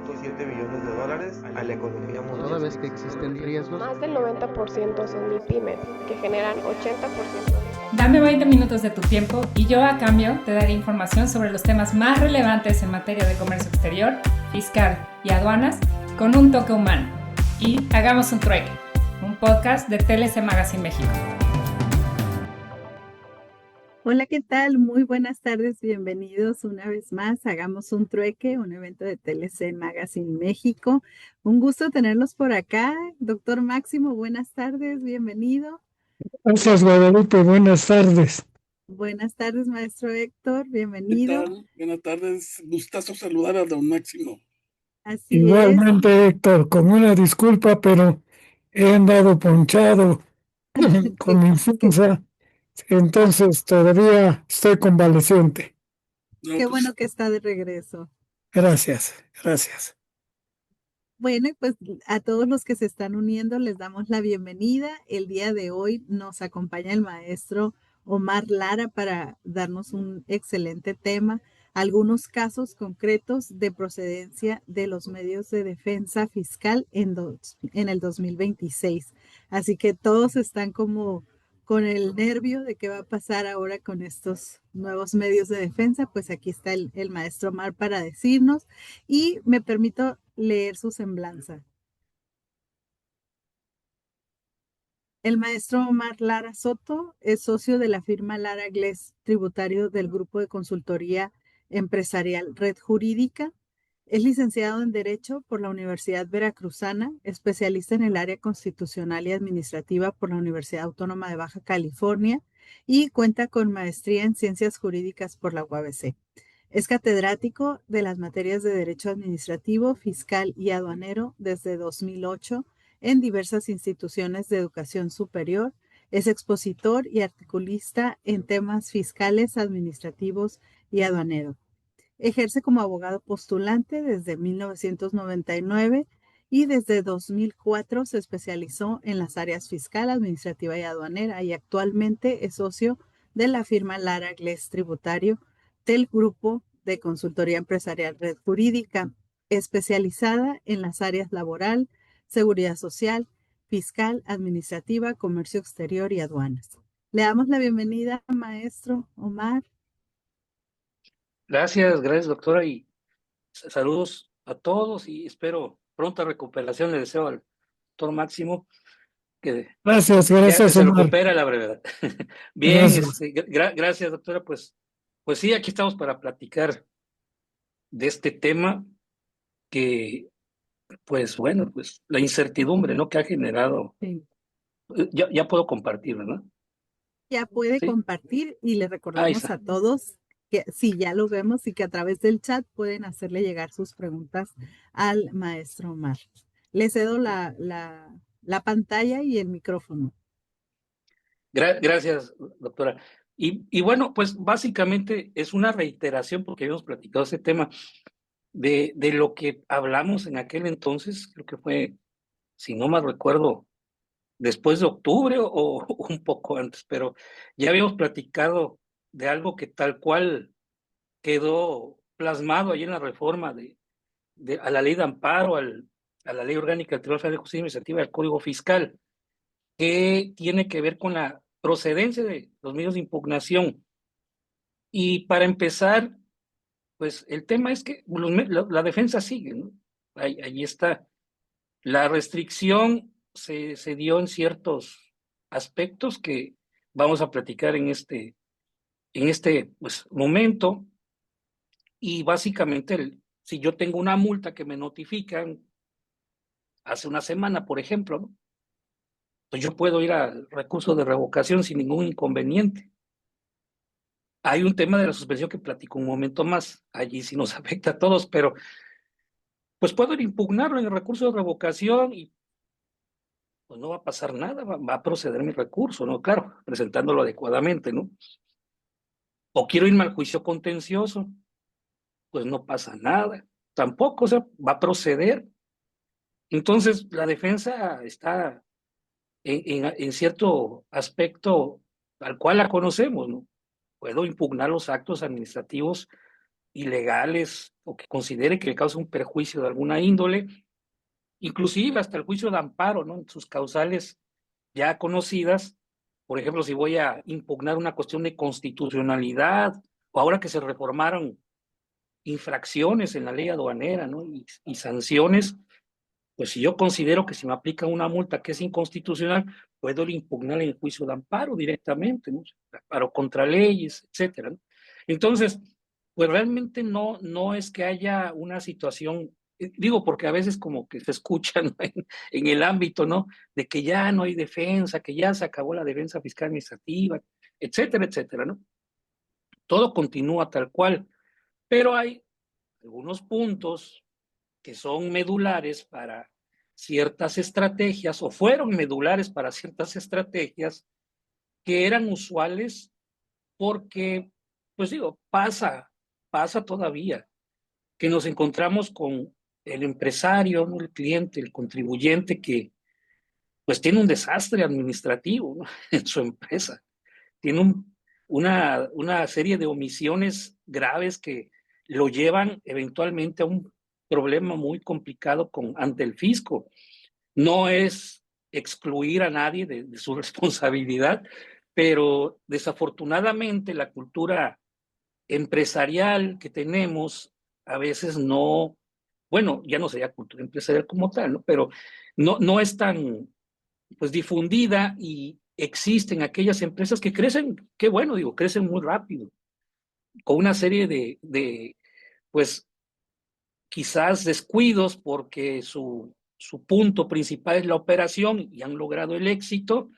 $1.7 billones a la economía mundial. Toda vez que existen riesgos, Más del 90% son MIPYMES, que generan 80%. Dame 20 minutos de tu tiempo y yo a cambio te daré información sobre los temas más relevantes en materia de comercio exterior, fiscal y aduanas con un toque humano. Y hagamos un trueque, un podcast de TLC Magazine México. Hola, ¿qué tal? Muy buenas tardes, bienvenidos una vez más. Hagamos un trueque, un evento de TLC Magazine México. Un gusto tenerlos por acá. Doctor Máximo, buenas tardes, bienvenido. Gracias, Guadalupe, buenas tardes. Buenas tardes, maestro Héctor, bienvenido. ¿Qué tal? Buenas tardes, gustazo saludar a don Máximo. Así Igualmente, Héctor, con una disculpa, pero he andado ponchado con influenza, entonces todavía estoy convaleciente. No, Qué pues, bueno que está de regreso. Gracias, gracias. Bueno, y pues a todos los que se están uniendo les damos la bienvenida. El día de hoy nos acompaña el maestro Omar Lara para darnos un excelente tema, algunos casos concretos de procedencia de los medios de defensa fiscal en el 2026. Así que todos están como con el nervio de qué va a pasar ahora con estos nuevos medios de defensa. Pues aquí está el maestro Omar para decirnos y me permito leer su semblanza. El maestro Omar Lara Soto es socio de la firma Lara Glés Tributario del Grupo de Consultoría Empresarial Red Jurídica. Es licenciado en Derecho por la Universidad Veracruzana, especialista en el área constitucional y administrativa por la Universidad Autónoma de Baja California y cuenta con maestría en Ciencias Jurídicas por la UABC. Es catedrático de las materias de Derecho Administrativo, Fiscal y Aduanero desde 2008 en diversas instituciones de educación superior. Es expositor y articulista en temas fiscales, administrativos y aduanero. Ejerce como abogado postulante desde 1999 y desde 2004 se especializó en las áreas fiscal, administrativa y aduanera y actualmente es socio de la firma Lara Glés Tributario del Grupo de Consultoría Empresarial Red Jurídica, especializada en las áreas laboral, seguridad social, fiscal, administrativa, comercio exterior y aduanas. Le damos la bienvenida, maestro Omar. Gracias, doctora, y saludos a todos y espero pronta recuperación. Le deseo al doctor Máximo que Gracias, ya se Omar. recupere a la brevedad. Bien, Gracias. gracias, doctora. Pues sí, aquí estamos para platicar de este tema que, pues bueno, pues la incertidumbre, ¿no?, que ha generado. Sí. Ya puedo compartir, ¿verdad? Ya puede Sí. compartir y le Ahí recordamos está. a todos que sí, ya lo vemos y que a través del chat pueden hacerle llegar sus preguntas al maestro Omar. Le cedo la pantalla y el micrófono. Gracias, doctora. Y bueno, pues básicamente es una reiteración, porque habíamos platicado ese tema, de lo que hablamos en aquel entonces. Creo que fue, si no mal recuerdo, después de octubre o un poco antes, pero ya habíamos platicado de algo que tal cual quedó plasmado ahí en la reforma a la ley de amparo, a la ley orgánica del Tribunal Federal de Justicia Administrativa, del Código Fiscal, que tiene que ver con la procedencia de los medios de impugnación. Y para empezar, pues el tema es que la defensa sigue, ¿no? Ahí está. La restricción se dio en ciertos aspectos que vamos a platicar en este pues, momento. Y básicamente, si yo tengo una multa que me notifican hace una semana, por ejemplo, ¿no?, pues yo puedo ir al recurso de revocación sin ningún inconveniente. Hay un tema de la suspensión que platico un momento más, allí sí nos afecta a todos, pero pues puedo ir a impugnarlo en el recurso de revocación y pues no va a pasar nada, va a proceder mi recurso, ¿no? Claro, presentándolo adecuadamente, ¿no? O quiero irme al juicio contencioso, pues no pasa nada, tampoco, o sea, va a proceder. Entonces, la defensa está en cierto aspecto al cual la conocemos, ¿no? Puedo impugnar los actos administrativos ilegales o que considere que le causa un perjuicio de alguna índole, inclusive hasta el juicio de amparo, ¿no? En sus causales ya conocidas, por ejemplo, si voy a impugnar una cuestión de constitucionalidad, o ahora que se reformaron infracciones en la ley aduanera, ¿no? Y sanciones, pues si yo considero que si me aplica una multa que es inconstitucional, puedo impugnar en el juicio de amparo directamente, ¿no? Amparo contra leyes, etcétera, ¿no? Entonces, pues realmente no es que haya una situación, digo porque a veces como que se escucha, ¿no? en el ámbito, ¿no? De que ya no hay defensa, que ya se acabó la defensa fiscal administrativa, etcétera, etcétera, ¿no? Todo continúa tal cual, pero hay algunos puntos que son medulares para ciertas estrategias o fueron medulares para ciertas estrategias que eran usuales porque, pues digo, pasa todavía que nos encontramos con el empresario, ¿no? El cliente, el contribuyente que pues tiene un desastre administrativo, ¿no? En su empresa, tiene una serie de omisiones graves que lo llevan eventualmente a un problema muy complicado ante el fisco. No es excluir a nadie de su responsabilidad, pero desafortunadamente la cultura empresarial que tenemos a veces no, bueno, ya no sería cultura empresarial como tal, ¿no? Pero no es tan pues difundida y existen aquellas empresas que crecen, qué bueno, digo, crecen muy rápido, con una serie pues quizás descuidos porque su punto principal es la operación y han logrado el éxito,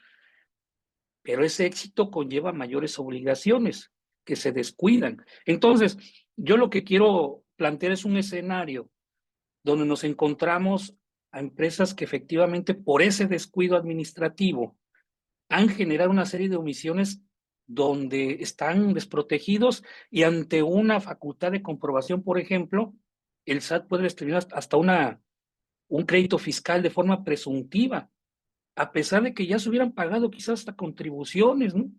pero ese éxito conlleva mayores obligaciones que se descuidan. Entonces, yo lo que quiero plantear es un escenario donde nos encontramos a empresas que efectivamente por ese descuido administrativo han generado una serie de omisiones donde están desprotegidos y ante una facultad de comprobación, por ejemplo, el SAT puede determinar hasta un crédito fiscal de forma presuntiva, a pesar de que ya se hubieran pagado quizás hasta contribuciones, ¿no?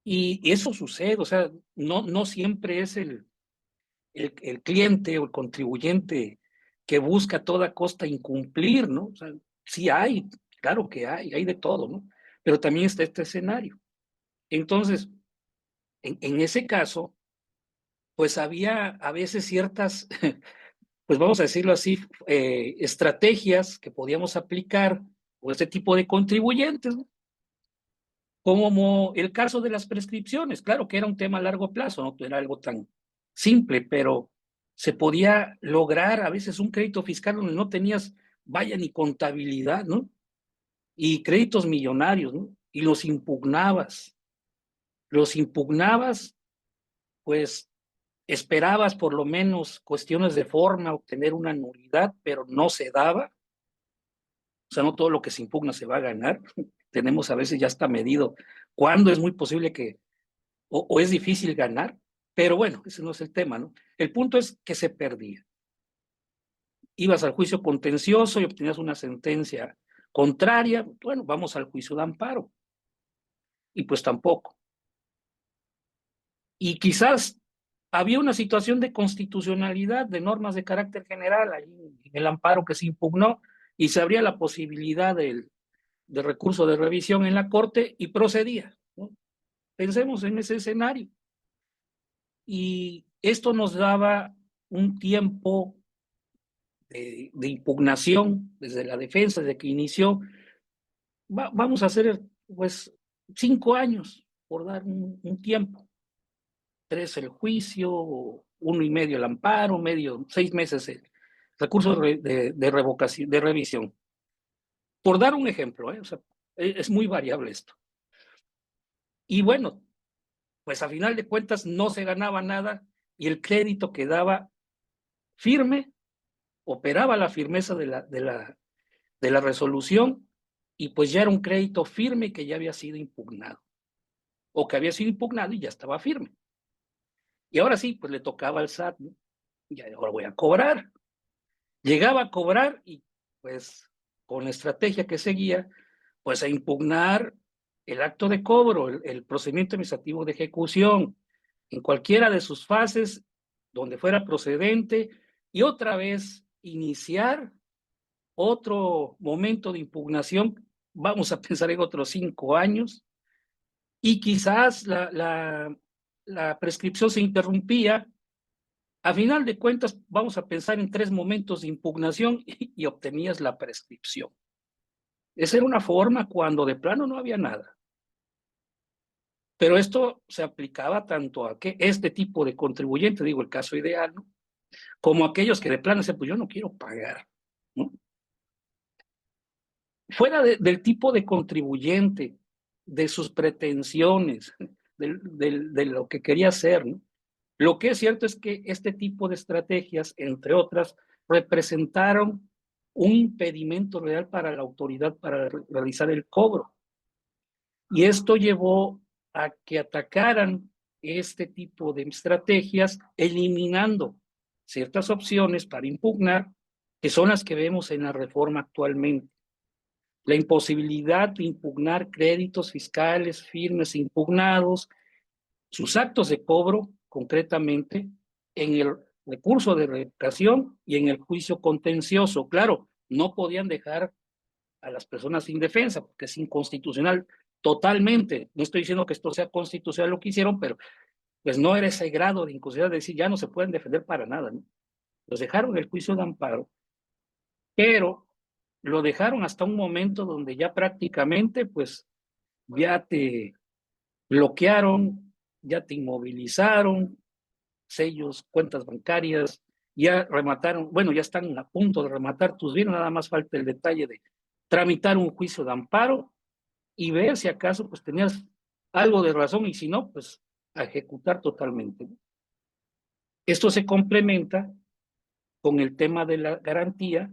Y eso sucede, o sea, no siempre es el cliente o el contribuyente que busca a toda costa incumplir, ¿no? O sea, sí hay, claro que hay de todo, ¿no? Pero también está este escenario. Entonces, en ese caso, pues había a veces ciertas, pues vamos a decirlo así, estrategias que podíamos aplicar o este tipo de contribuyentes, ¿no? Como el caso de las prescripciones, claro que era un tema a largo plazo, no era algo tan simple, pero se podía lograr a veces un crédito fiscal donde no tenías, vaya, ni contabilidad, ¿no? Y créditos millonarios, ¿no? Y los impugnabas, pues esperabas por lo menos cuestiones de forma, obtener una nulidad, pero no se daba. O sea, no todo lo que se impugna se va a ganar. Tenemos a veces ya está medido cuándo es muy posible que, o es difícil ganar, pero bueno, ese no es el tema, ¿no? El punto es que se perdía. Ibas al juicio contencioso y obtenías una sentencia contraria, bueno, vamos al juicio de amparo. Y pues tampoco. Y quizás había una situación de constitucionalidad, de normas de carácter general, ahí en el amparo que se impugnó, y se abría la posibilidad de recurso de revisión en la Corte y procedía, ¿no? Pensemos en ese escenario. Y esto nos daba un tiempo de impugnación desde la defensa, desde que inició. Vamos a hacer pues 5 años, por dar un tiempo. 3 el juicio, 1 y medio el amparo, 6 meses el recurso de revocación, de revisión. Por dar un ejemplo, o sea, es muy variable esto. Y bueno, pues a final de cuentas no se ganaba nada y el crédito quedaba firme, operaba la firmeza de la resolución y pues ya era un crédito firme que ya había sido impugnado o que había sido impugnado y ya estaba firme. Y ahora sí, pues le tocaba al SAT, ¿no? Y ahora voy a cobrar. Llegaba a cobrar y pues con la estrategia que seguía, pues a impugnar el acto de cobro, el procedimiento administrativo de ejecución, en cualquiera de sus fases donde fuera procedente y otra vez iniciar otro momento de impugnación, vamos a pensar en otros 5 años, y quizás la prescripción se interrumpía. A final de cuentas, vamos a pensar en 3 momentos de impugnación y obtenías la prescripción. Esa era una forma cuando de plano no había nada. Pero esto se aplicaba tanto a que este tipo de contribuyente, digo el caso ideal, ¿no?, como aquellos que de plano dicen, pues yo no quiero pagar, ¿no? Fuera del tipo de contribuyente, de sus pretensiones, de lo que quería hacer, ¿no? Lo que es cierto es que este tipo de estrategias, entre otras, representaron un impedimento real para la autoridad para realizar el cobro. Y esto llevó a que atacaran este tipo de estrategias, eliminando ciertas opciones para impugnar, que son las que vemos en la reforma actualmente. La imposibilidad de impugnar créditos fiscales firmes impugnados, sus actos de cobro, concretamente, en el recurso de reparación y en el juicio contencioso. Claro, no podían dejar a las personas sin defensa, porque es inconstitucional totalmente. No estoy diciendo que esto sea constitucional lo que hicieron, pero pues no era ese grado de inconstitucionalidad de decir ya no se pueden defender para nada, ¿no? Los dejaron el juicio de amparo, pero lo dejaron hasta un momento donde ya prácticamente pues ya te bloquearon, ya te inmovilizaron, sellos, cuentas bancarias, ya remataron, bueno, ya están a punto de rematar tus bienes, nada más falta el detalle de tramitar un juicio de amparo y ver si acaso pues tenías algo de razón y si no, pues a ejecutar totalmente. Esto se complementa con el tema de la garantía,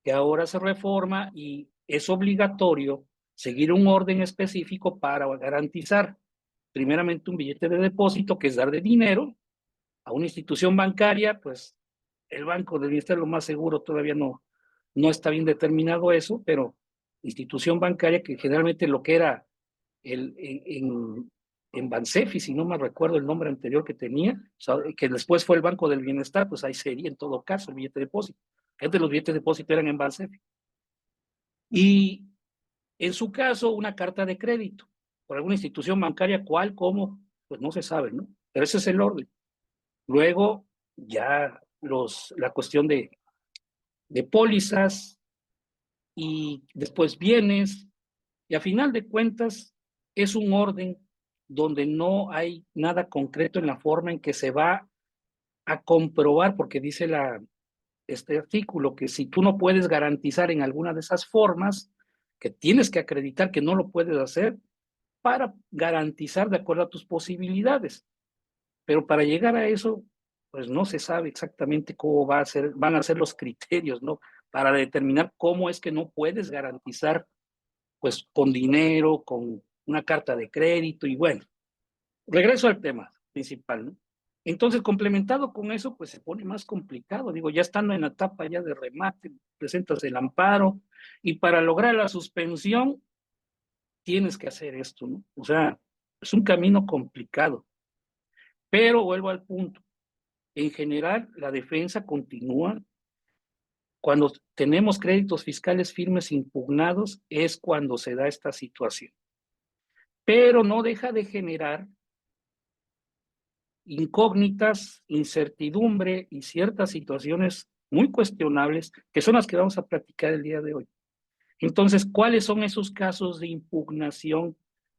que ahora se reforma y es obligatorio seguir un orden específico para garantizar primeramente un billete de depósito, que es dar de dinero a una institución bancaria. Pues el banco debería estar lo más seguro, todavía no está bien determinado eso, pero institución bancaria, que generalmente lo que era en Bansefi, si no me recuerdo el nombre anterior que tenía, o sea, que después fue el Banco del Bienestar, pues ahí sería en todo caso el billete de depósito. Antes los billetes de depósito eran en Bansefi. Y en su caso, una carta de crédito por alguna institución bancaria, ¿cuál, cómo? Pues no se sabe, ¿no? Pero ese es el orden. Luego, ya la cuestión de pólizas y después bienes, y a final de cuentas es un orden donde no hay nada concreto en la forma en que se va a comprobar, porque dice este artículo que si tú no puedes garantizar en alguna de esas formas, que tienes que acreditar que no lo puedes hacer para garantizar de acuerdo a tus posibilidades. Pero para llegar a eso, pues no se sabe exactamente cómo van a ser los criterios, ¿no?, para determinar cómo es que no puedes garantizar, pues con dinero, con una carta de crédito. Y bueno, regreso al tema principal, ¿no? Entonces, complementado con eso, pues se pone más complicado. Digo, ya estando en la etapa ya de remate, presentas el amparo y para lograr la suspensión tienes que hacer esto, ¿no? O sea, es un camino complicado. Pero vuelvo al punto. En general, la defensa continúa. Cuando tenemos créditos fiscales firmes impugnados es cuando se da esta situación. Pero no deja de generar incógnitas, incertidumbre y ciertas situaciones muy cuestionables, que son las que vamos a platicar el día de hoy. Entonces, ¿cuáles son esos casos de impugnación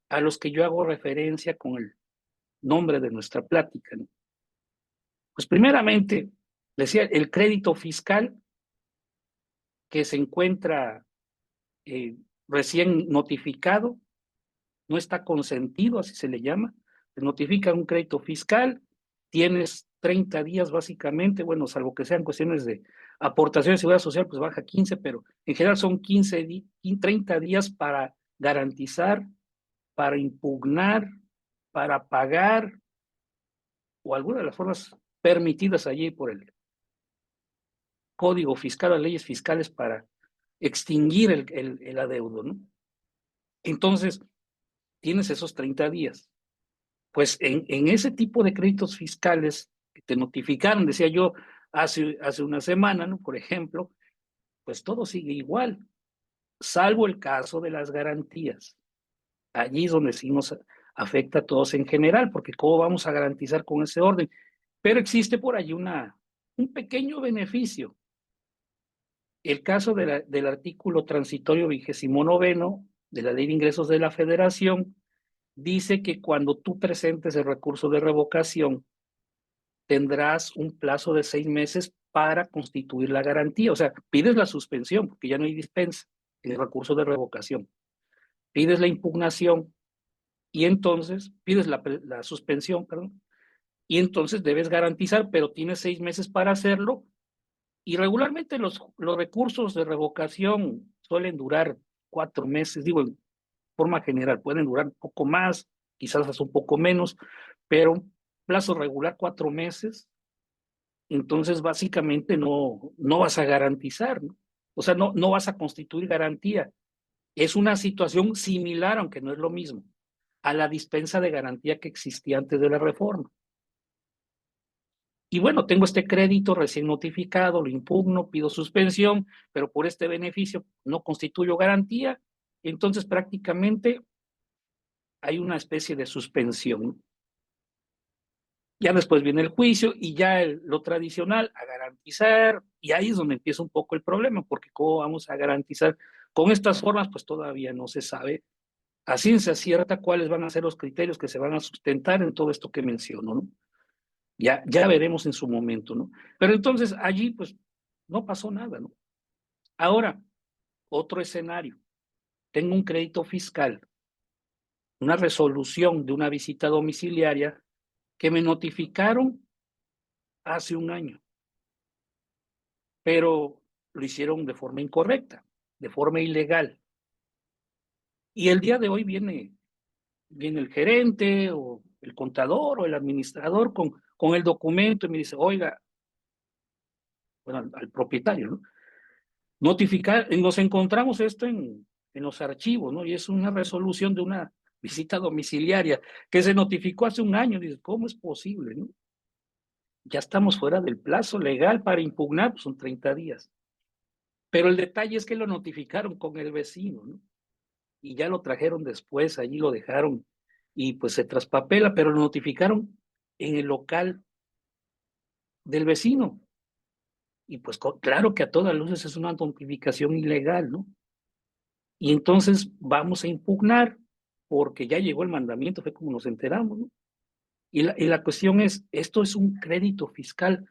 a los que yo hago referencia con el nombre de nuestra plática, ¿no? Pues primeramente, decía, el crédito fiscal que se encuentra recién notificado, no está consentido, así se le llama. Te notifica un crédito fiscal, tienes 30 días básicamente, bueno, salvo que sean cuestiones de aportación de seguridad social, pues baja 15, pero en general son 30 días para garantizar, para impugnar, para pagar, o alguna de las formas permitidas allí por el Código Fiscal, las leyes fiscales, para extinguir el adeudo, ¿no? Entonces, tienes esos 30 días. Pues en ese tipo de créditos fiscales que te notificaron, decía yo hace una semana, ¿no? Por ejemplo, pues todo sigue igual, salvo el caso de las garantías. Allí es donde sí nos afecta a todos en general, porque ¿cómo vamos a garantizar con ese orden? Pero existe por allí un pequeño beneficio. El caso del artículo transitorio 29 de la Ley de Ingresos de la Federación dice que cuando tú presentes el recurso de revocación, tendrás un plazo de 6 meses para constituir la garantía. O sea, pides la suspensión, porque ya no hay dispensa en el recurso de revocación. Pides la impugnación y entonces pides la suspensión, perdón, y entonces debes garantizar, pero tienes 6 meses para hacerlo. Y regularmente los recursos de revocación suelen durar 4 meses, digo, en forma general, pueden durar un poco más, quizás hasta un poco menos, pero plazo regular 4 meses, entonces básicamente no vas a garantizar, ¿no? O sea, no vas a constituir garantía. Es una situación similar, aunque no es lo mismo, a la dispensa de garantía que existía antes de la reforma. Y bueno, tengo este crédito recién notificado, lo impugno, pido suspensión, pero por este beneficio no constituyo garantía, entonces prácticamente hay una especie de suspensión. Ya después viene el juicio y ya lo tradicional a garantizar, y ahí es donde empieza un poco el problema, porque ¿cómo vamos a garantizar? Con estas formas, pues todavía no se sabe a ciencia cierta cuáles van a ser los criterios que se van a sustentar en todo esto que menciono, ¿no? Ya veremos en su momento, ¿no? Pero entonces allí, pues, no pasó nada, ¿no? Ahora, otro escenario. Tengo un crédito fiscal, una resolución de una visita domiciliaria que me notificaron hace un año, pero lo hicieron de forma incorrecta, de forma ilegal. Y el día de hoy viene el gerente o el contador o el administrador con el documento y me dice, oiga, bueno, al propietario, ¿no? Notificar, nos encontramos esto en los archivos, ¿no? Y es una resolución de una visita domiciliaria que se notificó hace un año. Dices, ¿cómo es posible, no? Ya estamos fuera del plazo legal para impugnar, pues son 30 días. Pero el detalle es que lo notificaron con el vecino, ¿no? Y ya lo trajeron después, allí lo dejaron y pues se traspapela, pero lo notificaron en el local del vecino. Y pues claro que a todas luces es una notificación ilegal, ¿no? Y entonces vamos a impugnar porque ya llegó el mandamiento, fue como nos enteramos, ¿no? Y la cuestión es, esto es un crédito fiscal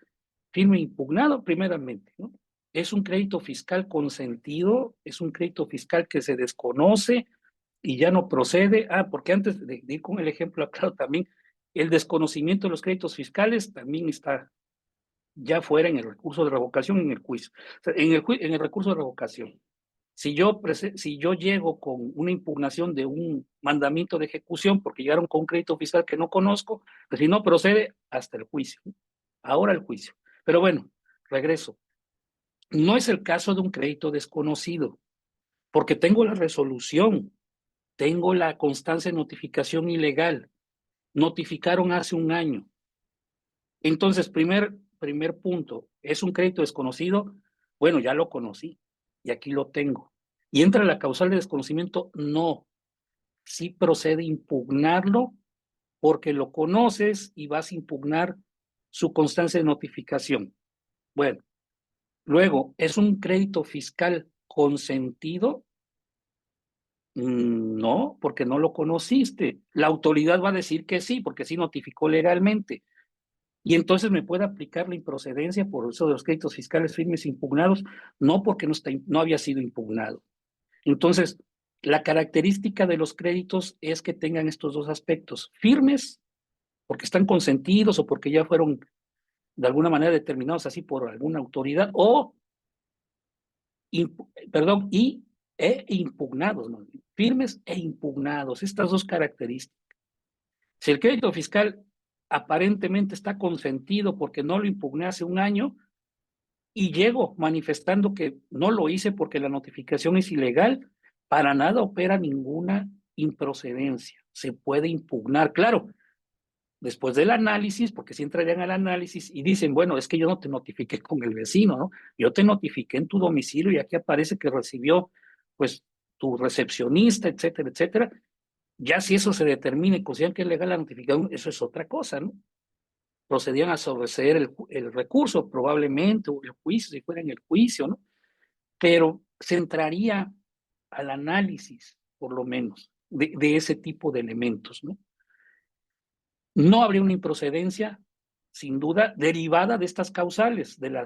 firme impugnado primeramente, ¿no? Es un crédito fiscal consentido, es un crédito fiscal que se desconoce y ya no procede. Porque antes de ir con el ejemplo, claro, también el desconocimiento de los créditos fiscales también está ya fuera en el recurso de revocación, en el juicio. O sea, en el recurso de revocación. Si yo llego con una impugnación de un mandamiento de ejecución porque llegaron con un crédito fiscal que no conozco, pues si no procede hasta el juicio. Ahora el juicio. Pero bueno, regreso. No es el caso de un crédito desconocido, porque tengo la resolución, tengo la constancia de notificación ilegal. Notificaron hace un año. Entonces, primer punto, ¿es un crédito desconocido? Bueno, ya lo conocí y aquí lo tengo. ¿Y entra la causal de desconocimiento? No. Sí procede impugnarlo porque lo conoces y vas a impugnar su constancia de notificación. Bueno, luego, ¿es un crédito fiscal consentido? No, porque no lo conociste. La autoridad va a decir que sí, porque sí notificó legalmente. Y entonces me puede aplicar la improcedencia por eso de los créditos fiscales firmes impugnados, no porque no había sido impugnado. Entonces, la característica de los créditos es que tengan estos dos aspectos, firmes, porque están consentidos o porque ya fueron de alguna manera determinados así por alguna autoridad, o, impugnados, ¿no? Firmes e impugnados, estas dos características. Si el crédito fiscal aparentemente está consentido porque no lo impugné hace un año y llego manifestando que no lo hice porque la notificación es ilegal, para nada opera ninguna improcedencia. Se puede impugnar, claro. después del análisis, porque si entrarían al análisis y dicen, bueno, es que yo no te notifiqué con el vecino, ¿no? Yo te notifiqué en tu domicilio y aquí aparece que recibió, pues, tu recepcionista, etcétera, etcétera. Ya si eso se determina y consideran que es legal la notificación, eso es otra cosa, ¿no? Procedían a sobreseer el recurso, probablemente, o el juicio, si fuera en el juicio, ¿no? Pero se entraría al análisis, por lo menos, de ese tipo de elementos, ¿no? No habría una improcedencia, sin duda, derivada de estas causales, de la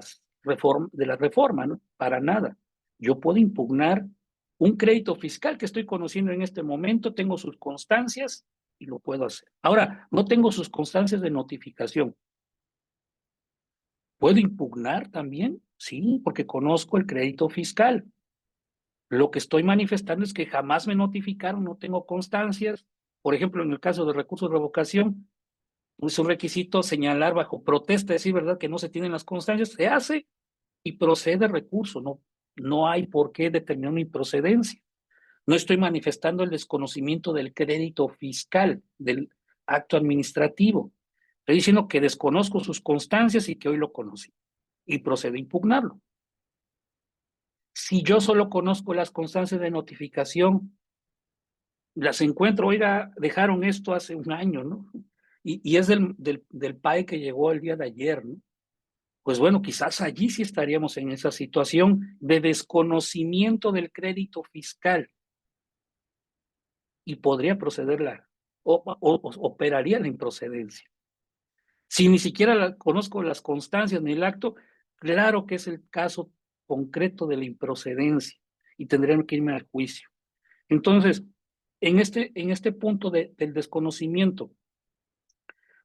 reforma, ¿no? Para nada. Yo puedo impugnar un crédito fiscal que estoy conociendo en este momento, tengo sus constancias y lo puedo hacer. Ahora, no tengo sus constancias de notificación. ¿Puedo impugnar también? Sí, porque conozco el crédito fiscal. Lo que estoy manifestando es que jamás me notificaron, no tengo constancias. Por ejemplo, en el caso de recursos de revocación, es un requisito señalar bajo protesta, decir verdad que no se tienen las constancias, se hace y procede el recurso, no hay por qué determinar una improcedencia. No estoy manifestando el desconocimiento del crédito fiscal, del acto administrativo. Estoy diciendo que desconozco sus constancias y que hoy lo conocí y procedo a impugnarlo. Si yo solo conozco las constancias de notificación, las encuentro, oiga, dejaron esto hace un año, ¿no? Y es del PAE que llegó el día de ayer, ¿no? Pues bueno, quizás allí sí estaríamos en esa situación de desconocimiento del crédito fiscal y podría proceder operaría la improcedencia. Si ni siquiera conozco las constancias ni el acto, claro que es el caso concreto de la improcedencia y tendrían que irme al juicio. Entonces, en este punto del desconocimiento,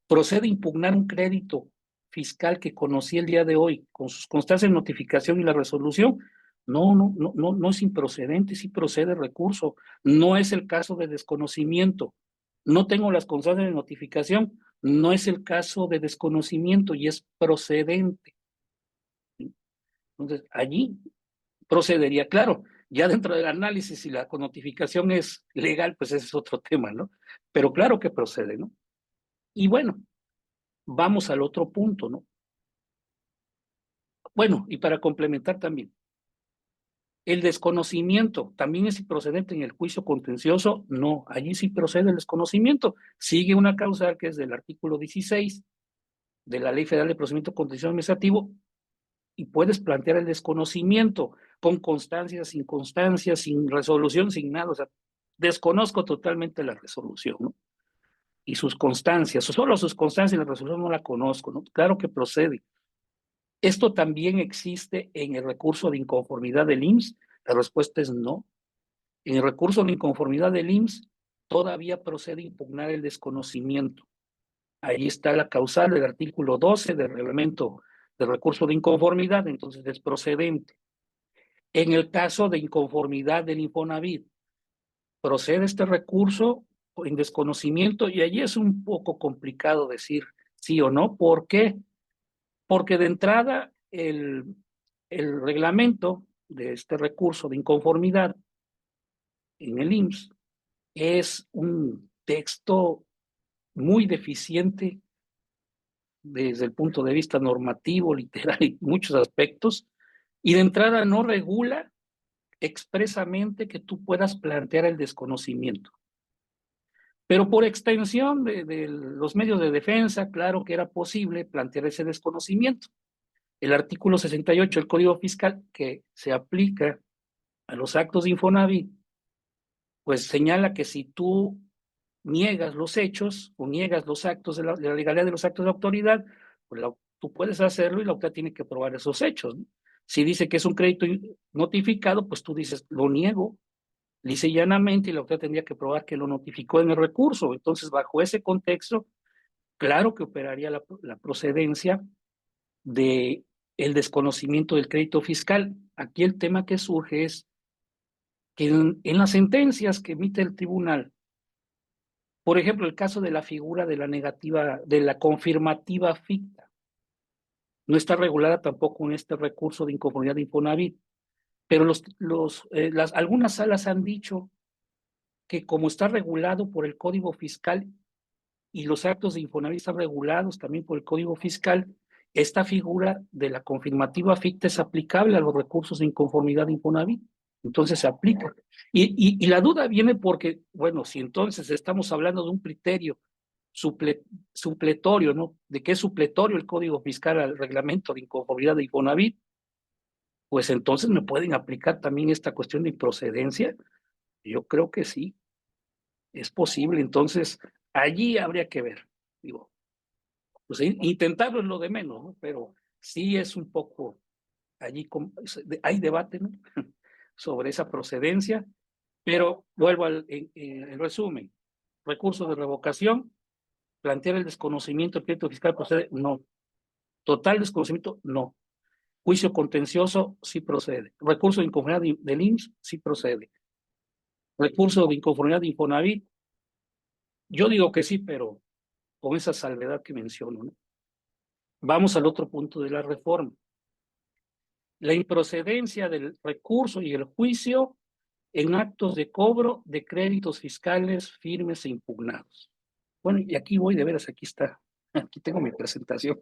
procede a impugnar un crédito fiscal que conocí el día de hoy, con sus constancias de notificación y la resolución. No es improcedente, sí procede recurso. No es el caso de desconocimiento. No tengo las constancias de notificación, no es el caso de desconocimiento y es procedente. Entonces, allí procedería, claro, ya dentro del análisis, si la notificación es legal, pues ese es otro tema, ¿no? Pero claro que procede, ¿no? Y bueno, vamos al otro punto, ¿no? Bueno, y para complementar también, el desconocimiento también es improcedente en el juicio contencioso. No, allí sí procede el desconocimiento. Sigue una causal que es del artículo 16 de la Ley Federal de Procedimiento Contencioso Administrativo y puedes plantear el desconocimiento con constancia, sin constancia, sin resolución, sin nada. O sea, desconozco totalmente la resolución, ¿no? Y sus constancias, solo sus constancias y la resolución no la conozco, ¿no? Claro que procede. ¿Esto también existe en el recurso de inconformidad del IMSS? La respuesta es no. En el recurso de inconformidad del IMSS todavía procede a impugnar el desconocimiento. Ahí está la causal del artículo 12 del reglamento de recurso de inconformidad, entonces es procedente. En el caso de inconformidad del Infonavit, procede este recurso en desconocimiento y allí es un poco complicado decir sí o no. ¿Por qué? Porque de entrada el reglamento de este recurso de inconformidad en el IMSS es un texto muy deficiente desde el punto de vista normativo, literal y muchos aspectos, y de entrada no regula expresamente que tú puedas plantear el desconocimiento. Pero por extensión de los medios de defensa, claro que era posible plantear ese desconocimiento. El artículo 68 del Código Fiscal, que se aplica a los actos de Infonavit, pues señala que si tú niegas los hechos o niegas los actos de la legalidad de los actos de autoridad, pues tú puedes hacerlo y la autoridad tiene que probar esos hechos, ¿no? Si dice que es un crédito notificado, pues tú dices, lo niego, lisa y llanamente, y la autoridad tendría que probar que lo notificó en el recurso. Entonces, bajo ese contexto, claro que operaría la procedencia de el desconocimiento del crédito fiscal. Aquí el tema que surge es que en las sentencias que emite el tribunal, por ejemplo, el caso de la figura de la negativa, de la confirmativa ficta, no está regulada tampoco en este recurso de inconformidad de Infonavit, pero algunas salas han dicho que como está regulado por el Código Fiscal y los actos de Infonavit están regulados también por el Código Fiscal. Esta figura de la confirmativa ficta es aplicable a los recursos de inconformidad de Infonavit, entonces se aplica. Y la duda viene porque, bueno, si entonces estamos hablando de un criterio supletorio, ¿no? ¿De qué es supletorio el Código Fiscal al reglamento de inconformidad de Infonavit? Pues entonces me pueden aplicar también esta cuestión de improcedencia. Yo creo que sí, es posible. Entonces, allí habría que ver. Digo, pues intentarlo es lo de menos, ¿no? Pero sí es un poco, allí hay debate, ¿no? Sobre esa procedencia, pero vuelvo en resumen. Recurso de revocación, plantear el desconocimiento del crédito fiscal procede, no. Total desconocimiento, no. Juicio contencioso, sí procede. Recurso de inconformidad del IMSS, sí procede. Recurso de inconformidad de Infonavit, yo digo que sí, pero con esa salvedad que menciono, ¿no? Vamos al otro punto de la reforma. La improcedencia del recurso y el juicio en actos de cobro de créditos fiscales firmes e impugnados. Bueno, y aquí voy, de veras, aquí está. Aquí tengo mi presentación.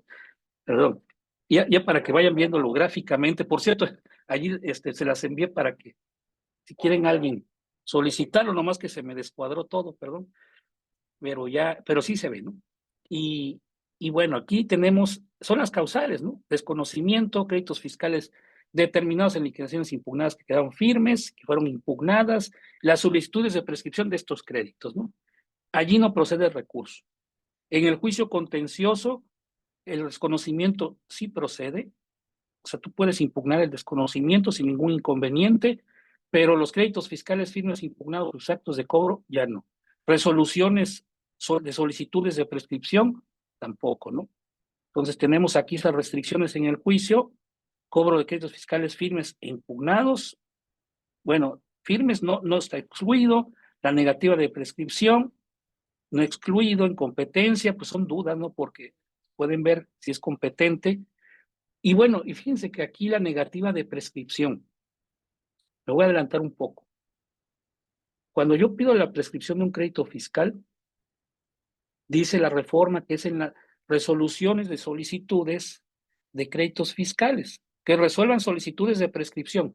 Perdón. Ya para que vayan viéndolo gráficamente. Por cierto, allí se las envié para que, si quieren alguien solicitarlo, nomás que se me descuadró todo, perdón. Pero sí se ve, ¿no? Y bueno, aquí tenemos, son las causales, ¿no? Desconocimiento, créditos fiscales determinados en liquidaciones impugnadas que quedaron firmes, que fueron impugnadas, las solicitudes de prescripción de estos créditos, ¿no? Allí no procede el recurso. En el juicio contencioso, el desconocimiento sí procede, o sea, tú puedes impugnar el desconocimiento sin ningún inconveniente, pero los créditos fiscales firmes impugnados, los actos de cobro, ya no. Resoluciones de solicitudes de prescripción, tampoco, ¿no? Entonces tenemos aquí esas restricciones en el juicio, cobro de créditos fiscales firmes e impugnados. Bueno, firmes no está excluido, la negativa de prescripción, no excluido, incompetencia, pues son dudas, ¿no? Porque pueden ver si es competente. Y bueno, y fíjense que aquí la negativa de prescripción, me voy a adelantar un poco. Cuando yo pido la prescripción de un crédito fiscal, dice la reforma que es en las resoluciones de solicitudes de créditos fiscales, que resuelvan solicitudes de prescripción.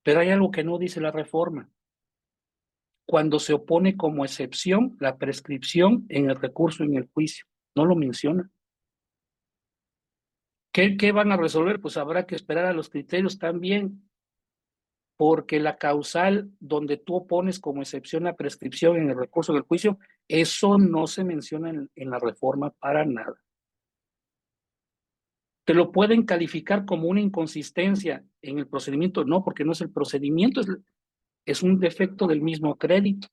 Pero hay algo que no dice la reforma. Cuando se opone como excepción la prescripción en el recurso en el juicio, no lo menciona. ¿Qué van a resolver? Pues habrá que esperar a los criterios también, porque la causal donde tú opones como excepción la prescripción en el recurso del juicio, eso no se menciona en la reforma para nada. ¿Te lo pueden calificar como una inconsistencia en el procedimiento? No, porque no es el procedimiento, es un defecto del mismo crédito.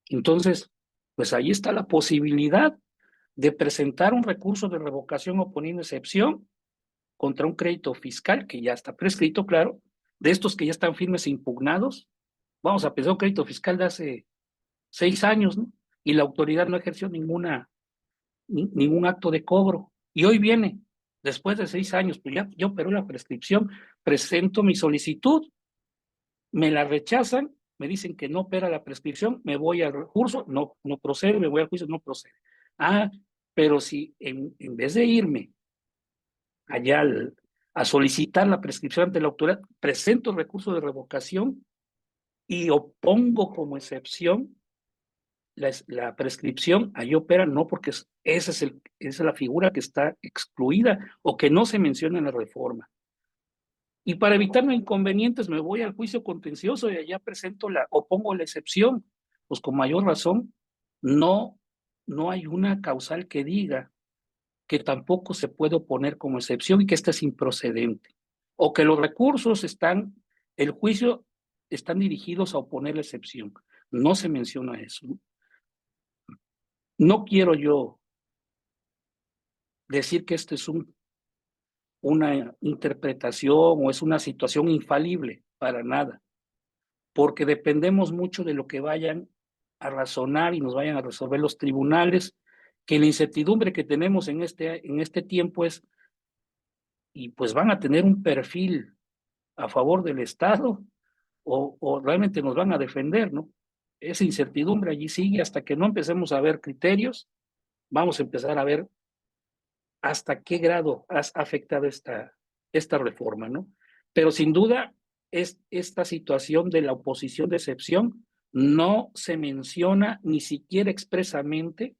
Entonces, pues ahí está la posibilidad de presentar un recurso de revocación oponiendo excepción contra un crédito fiscal que ya está prescrito, claro, de estos que ya están firmes e impugnados. Vamos a pensar un crédito fiscal de hace 6 años, ¿no? Y la autoridad no ejerció ningún acto de cobro. Y hoy viene, después de 6 años, pues ya operó la prescripción, presento mi solicitud, me la rechazan, me dicen que no opera la prescripción, me voy al recurso, no procede, me voy al juicio, no procede. Pero si en vez de irme allá a solicitar la prescripción ante la autoridad, presento el recurso de revocación y opongo como excepción la prescripción, ahí opera, no, porque esa es la figura que está excluida o que no se menciona en la reforma. Y para evitarme inconvenientes me voy al juicio contencioso y allá opongo la excepción. Pues con mayor razón, no hay una causal que diga que tampoco se puede oponer como excepción y que esta es improcedente. O que los recursos el juicio están dirigidos a oponer la excepción. No se menciona eso, ¿no? No quiero yo decir que esto es una interpretación o es una situación infalible, para nada, porque dependemos mucho de lo que vayan a razonar y nos vayan a resolver los tribunales, que la incertidumbre que tenemos en este tiempo y pues van a tener un perfil a favor del Estado o realmente nos van a defender, ¿no? esa incertidumbre allí sigue hasta que no empecemos a ver criterios, vamos a empezar a ver hasta qué grado ha afectado esta reforma, ¿no? Pero sin duda, esta situación de la oposición de excepción no se menciona ni siquiera expresamente,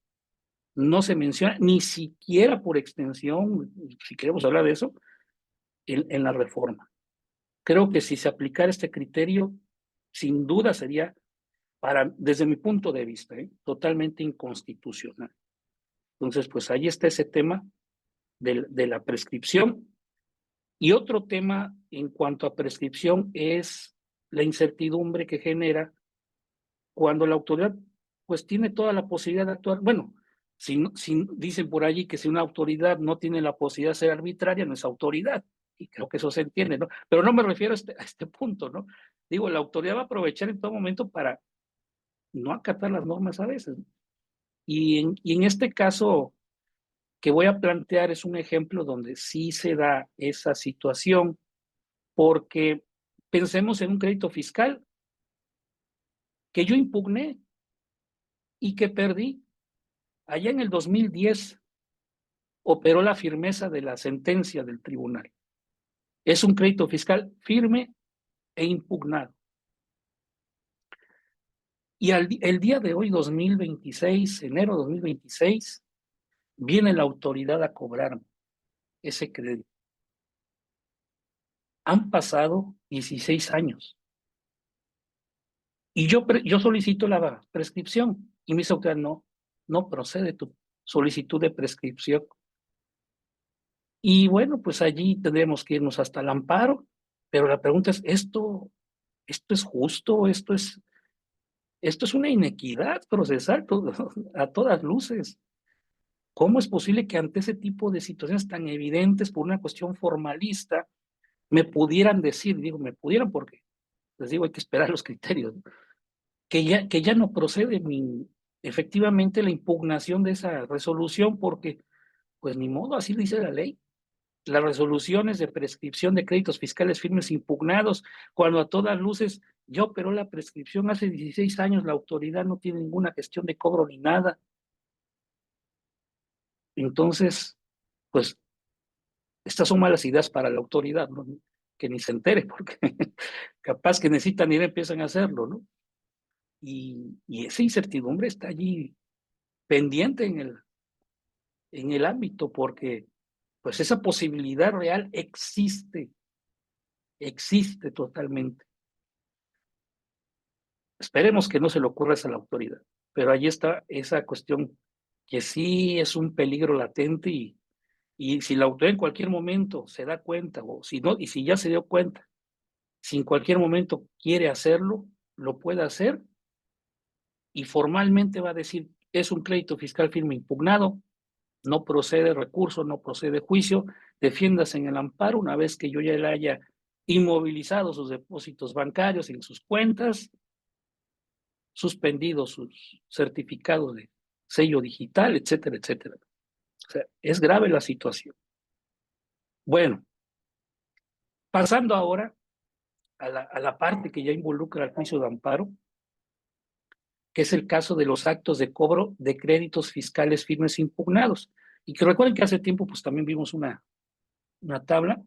no se menciona ni siquiera por extensión, si queremos hablar de eso, en la reforma. Creo que si se aplicara este criterio, sin duda sería, desde mi punto de vista, totalmente inconstitucional. Entonces, pues ahí está ese tema de la prescripción. Y otro tema en cuanto a prescripción es la incertidumbre que genera cuando la autoridad pues tiene toda la posibilidad de actuar. Bueno, si dicen por allí que si una autoridad no tiene la posibilidad de ser arbitraria, no es autoridad. Y creo que eso se entiende, ¿no? Pero no me refiero a este punto, ¿no? Digo, la autoridad va a aprovechar en todo momento para no acatar las normas a veces, ¿no? Y en este caso que voy a plantear es un ejemplo donde sí se da esa situación, porque pensemos en un crédito fiscal que yo impugné y que perdí. Allá en el 2010 operó la firmeza de la sentencia del tribunal. Es un crédito fiscal firme e impugnado. Y el día de hoy, 2026, enero 2026, viene la autoridad a cobrarme ese crédito. Han pasado 16 años. Y yo solicito la prescripción y me dice, no procede tu solicitud de prescripción. Y bueno, pues allí tendremos que irnos hasta el amparo, pero la pregunta es, ¿esto es justo? ¿Esto es una inequidad procesal a todas luces? ¿Cómo es posible que ante ese tipo de situaciones tan evidentes por una cuestión formalista me pudieran decir, me pudieran porque, les digo, hay que esperar los criterios, ¿no? que ya no procede efectivamente la impugnación de esa resolución porque, pues ni modo, así dice la ley. Las resoluciones de prescripción de créditos fiscales firmes impugnados, cuando a todas luces ya operó la prescripción hace 16 años, la autoridad no tiene ninguna gestión de cobro ni nada. Entonces, pues, estas son malas ideas para la autoridad, ¿no? Que ni se entere, porque capaz que necesitan ir y empiezan a hacerlo, ¿no? Y esa incertidumbre está allí pendiente en el ámbito, porque pues esa posibilidad real existe totalmente. Esperemos que no se le ocurra eso a la autoridad, pero ahí está esa cuestión que sí es un peligro latente y si la autoridad en cualquier momento se da cuenta, o si no, y si ya se dio cuenta, si en cualquier momento quiere hacerlo, lo puede hacer y formalmente va a decir, es un crédito fiscal firme impugnado, no procede recurso, no procede juicio, defiéndase en el amparo una vez que yo ya le haya inmovilizado sus depósitos bancarios en sus cuentas, suspendido sus certificados de sello digital, etcétera, etcétera. O sea, es grave la situación. Bueno, pasando ahora a la parte que ya involucra al juicio de amparo, que es el caso de los actos de cobro de créditos fiscales firmes impugnados. Y que recuerden que hace tiempo pues también vimos una tabla.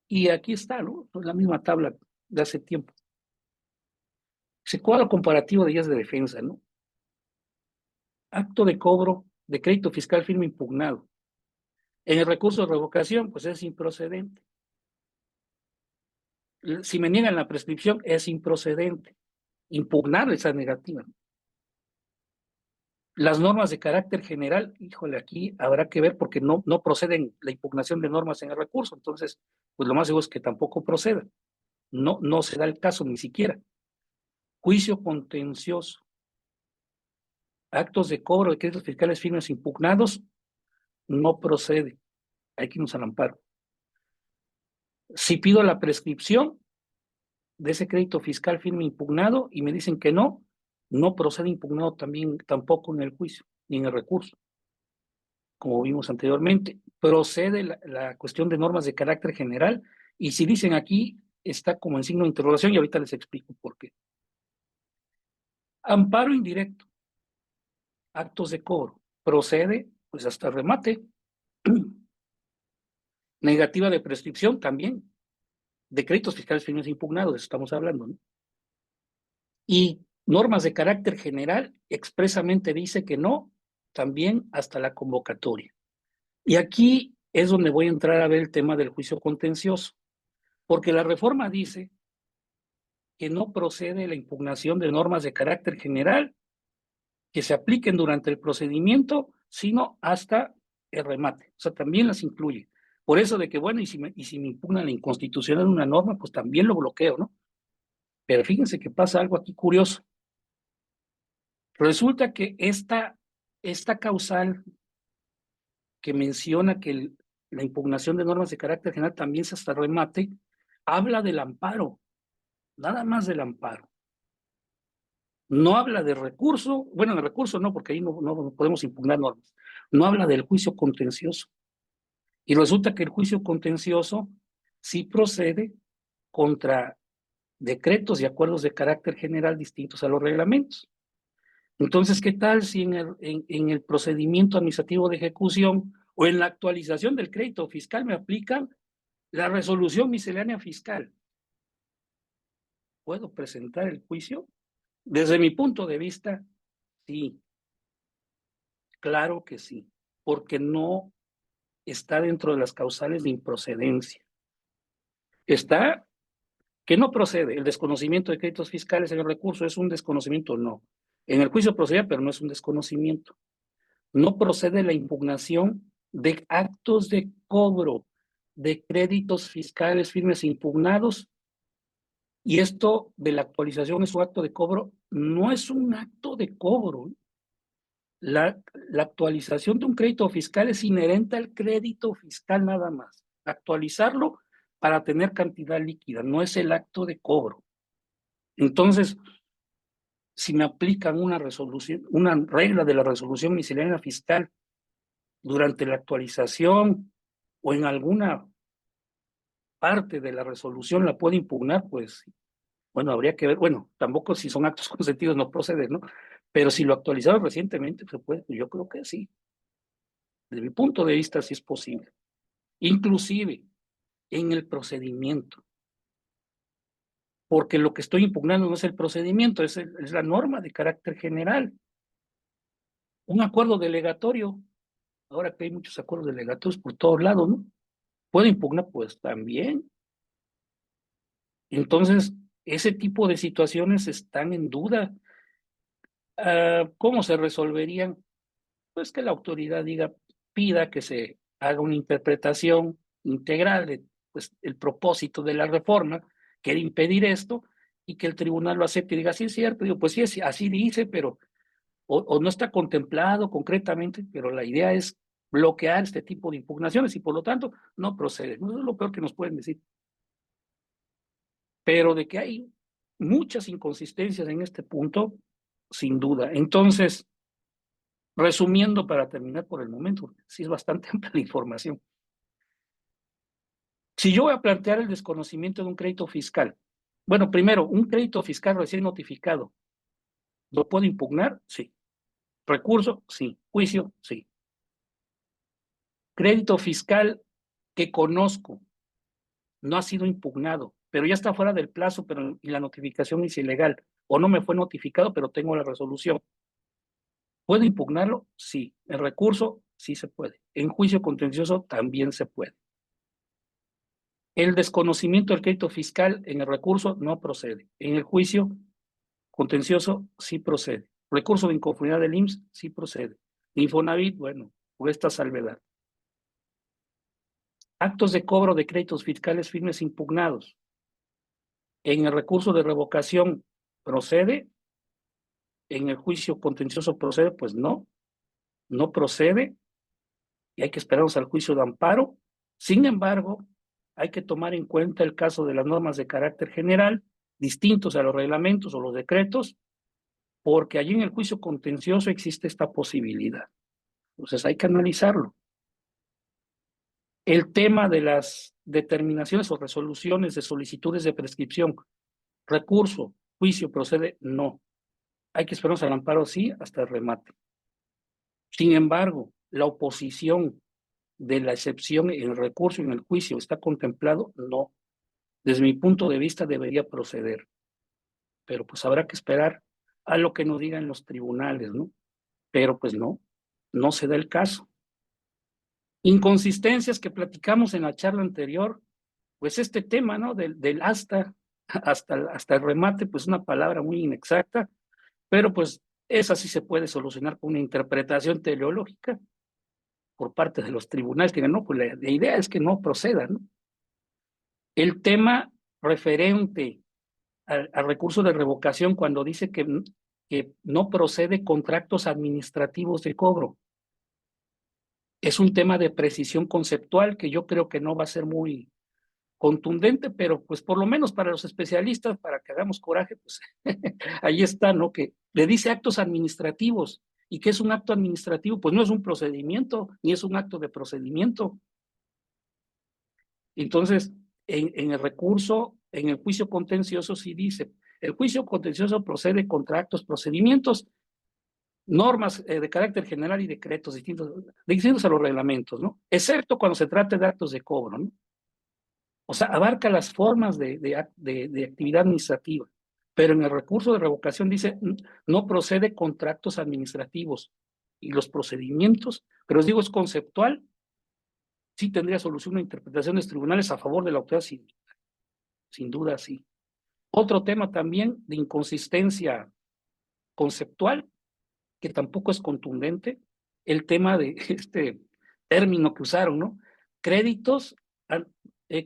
Y aquí está, ¿no? La misma tabla de hace tiempo. Ese cuadro comparativo de días de defensa, ¿no? Acto de cobro de crédito fiscal firme impugnado. En el recurso de revocación, pues es improcedente. Si me niegan la prescripción, es improcedente. Impugnar esa negativa. Las normas de carácter general, híjole, aquí habrá que ver porque no proceden la impugnación de normas en el recurso. Entonces, pues lo más seguro es que tampoco proceda. No se da el caso ni siquiera. Juicio contencioso. Actos de cobro de créditos fiscales firmes impugnados, no procede. Hay que irnos al amparo. Si pido la prescripción de ese crédito fiscal firme impugnado y me dicen que no procede impugnado tampoco en el juicio, ni en el recurso. Como vimos anteriormente, procede la cuestión de normas de carácter general y si dicen aquí está como en signo de interrogación y ahorita les explico por qué. Amparo indirecto, actos de cobro, procede pues hasta remate. Negativa de prescripción también, de créditos fiscales firmes impugnados, estamos hablando, ¿no? Y normas de carácter general expresamente dice que no, también hasta la convocatoria. Y aquí es donde voy a entrar a ver el tema del juicio contencioso, porque la reforma dice que no procede la impugnación de normas de carácter general que se apliquen durante el procedimiento, sino hasta el remate. O sea, también las incluye. Por eso de que, bueno, y si me impugnan la inconstitucional de una norma, pues también lo bloqueo, ¿no? Pero fíjense que pasa algo aquí curioso. Resulta que esta causal que menciona que la impugnación de normas de carácter general también se hasta remate, habla del amparo, nada más del amparo. No habla de recurso, bueno, de recurso no, porque ahí no podemos impugnar normas. No habla del juicio contencioso. Y resulta que el juicio contencioso sí procede contra decretos y acuerdos de carácter general distintos a los reglamentos. Entonces, ¿qué tal si en el procedimiento administrativo de ejecución o en la actualización del crédito fiscal me aplican la resolución miscelánea fiscal? ¿Puedo presentar el juicio? Desde mi punto de vista, sí. Claro que sí, porque no está dentro de las causales de improcedencia. Está que no procede. El desconocimiento de créditos fiscales en el recurso es un desconocimiento, no. En el juicio procedía, pero no es un desconocimiento. No procede la impugnación de actos de cobro de créditos fiscales firmes impugnados, y esto de la actualización es un acto de cobro, no es un acto de cobro. La actualización de un crédito fiscal es inherente al crédito fiscal nada más. Actualizarlo para tener cantidad líquida, no es el acto de cobro. Entonces, si me aplican una regla de la resolución miscelánea fiscal durante la actualización o en alguna parte de la resolución la puedo impugnar, pues, bueno, habría que ver, bueno, tampoco si son actos consentidos no procede, ¿no? Pero si lo actualizaron recientemente, se puede, yo creo que sí. Desde mi punto de vista, sí es posible. Inclusive en el procedimiento. Porque lo que estoy impugnando no es el procedimiento, es la norma de carácter general. Un acuerdo delegatorio, ahora que hay muchos acuerdos delegatorios por todos lados, ¿no? ¿Puedo impugnar? Pues también. Entonces, ese tipo de situaciones están en duda. ¿Cómo se resolverían? Pues que la autoridad pida que se haga una interpretación integral de pues, el propósito de la reforma, que era impedir esto, y que el tribunal lo acepte y diga, sí es cierto, digo, pues sí, así dice, pero, o no está contemplado concretamente, pero la idea es bloquear este tipo de impugnaciones y por lo tanto no procede. Eso es lo peor que nos pueden decir. Pero de que hay muchas inconsistencias en este punto, sin duda. Entonces, resumiendo para terminar por el momento, sí es bastante amplia la información. Si yo voy a plantear el desconocimiento de un crédito fiscal, bueno, primero, un crédito fiscal recién notificado, ¿lo puedo impugnar? Sí. ¿Recurso? Sí. ¿Juicio? Sí. Crédito fiscal que conozco, no ha sido impugnado, pero ya está fuera del plazo, pero y la notificación es ilegal, o no me fue notificado, pero tengo la resolución. ¿Puedo impugnarlo? Sí. En recurso, sí se puede. En juicio contencioso también se puede. El desconocimiento del crédito fiscal en el recurso no procede. En el juicio contencioso sí procede. Recurso de inconformidad del IMSS sí procede. Infonavit, bueno, por esta salvedad. Actos de cobro de créditos fiscales firmes impugnados. En el recurso de revocación procede. En el juicio contencioso procede, pues no procede. Y hay que esperarnos al juicio de amparo. Sin embargo, hay que tomar en cuenta el caso de las normas de carácter general, distintos a los reglamentos o los decretos, porque allí en el juicio contencioso existe esta posibilidad. Entonces hay que analizarlo. El tema de determinaciones o resoluciones de solicitudes de prescripción, recurso, juicio, procede, no. Hay que esperarnos al amparo, sí, hasta el remate. Sin embargo, la oposición de la excepción en el recurso y en el juicio está contemplado, no. Desde mi punto de vista debería proceder, pero pues habrá que esperar a lo que nos digan los tribunales, ¿no? Pero pues no se da el caso. Inconsistencias que platicamos en la charla anterior, pues este tema, ¿no? Del hasta el remate, pues una palabra muy inexacta, pero pues esa sí se puede solucionar con una interpretación teleológica por parte de los tribunales, que no, pues la idea es que no proceda, ¿no? El tema referente al recurso de revocación cuando dice que no procede contratos administrativos de cobro. Es un tema de precisión conceptual que yo creo que no va a ser muy contundente, pero pues por lo menos para los especialistas, para que hagamos coraje, pues ahí está, ¿no? Que le dice actos administrativos. ¿Y qué es un acto administrativo? Pues no es un procedimiento, ni es un acto de procedimiento. Entonces, en el recurso, en el juicio contencioso sí dice, el juicio contencioso procede contra actos, procedimientos, normas de carácter general y decretos distintos a los reglamentos, ¿no? Excepto cuando se trate de actos de cobro, ¿no? O sea, abarca las formas de actividad administrativa, pero en el recurso de revocación dice, no procede contra actos administrativos y los procedimientos, pero os digo, es conceptual, sí tendría solución una interpretación de los tribunales a favor de la autoridad civil, sin duda sí. Otro tema también de inconsistencia conceptual, que tampoco es contundente, el tema de este término que usaron, ¿no? Créditos,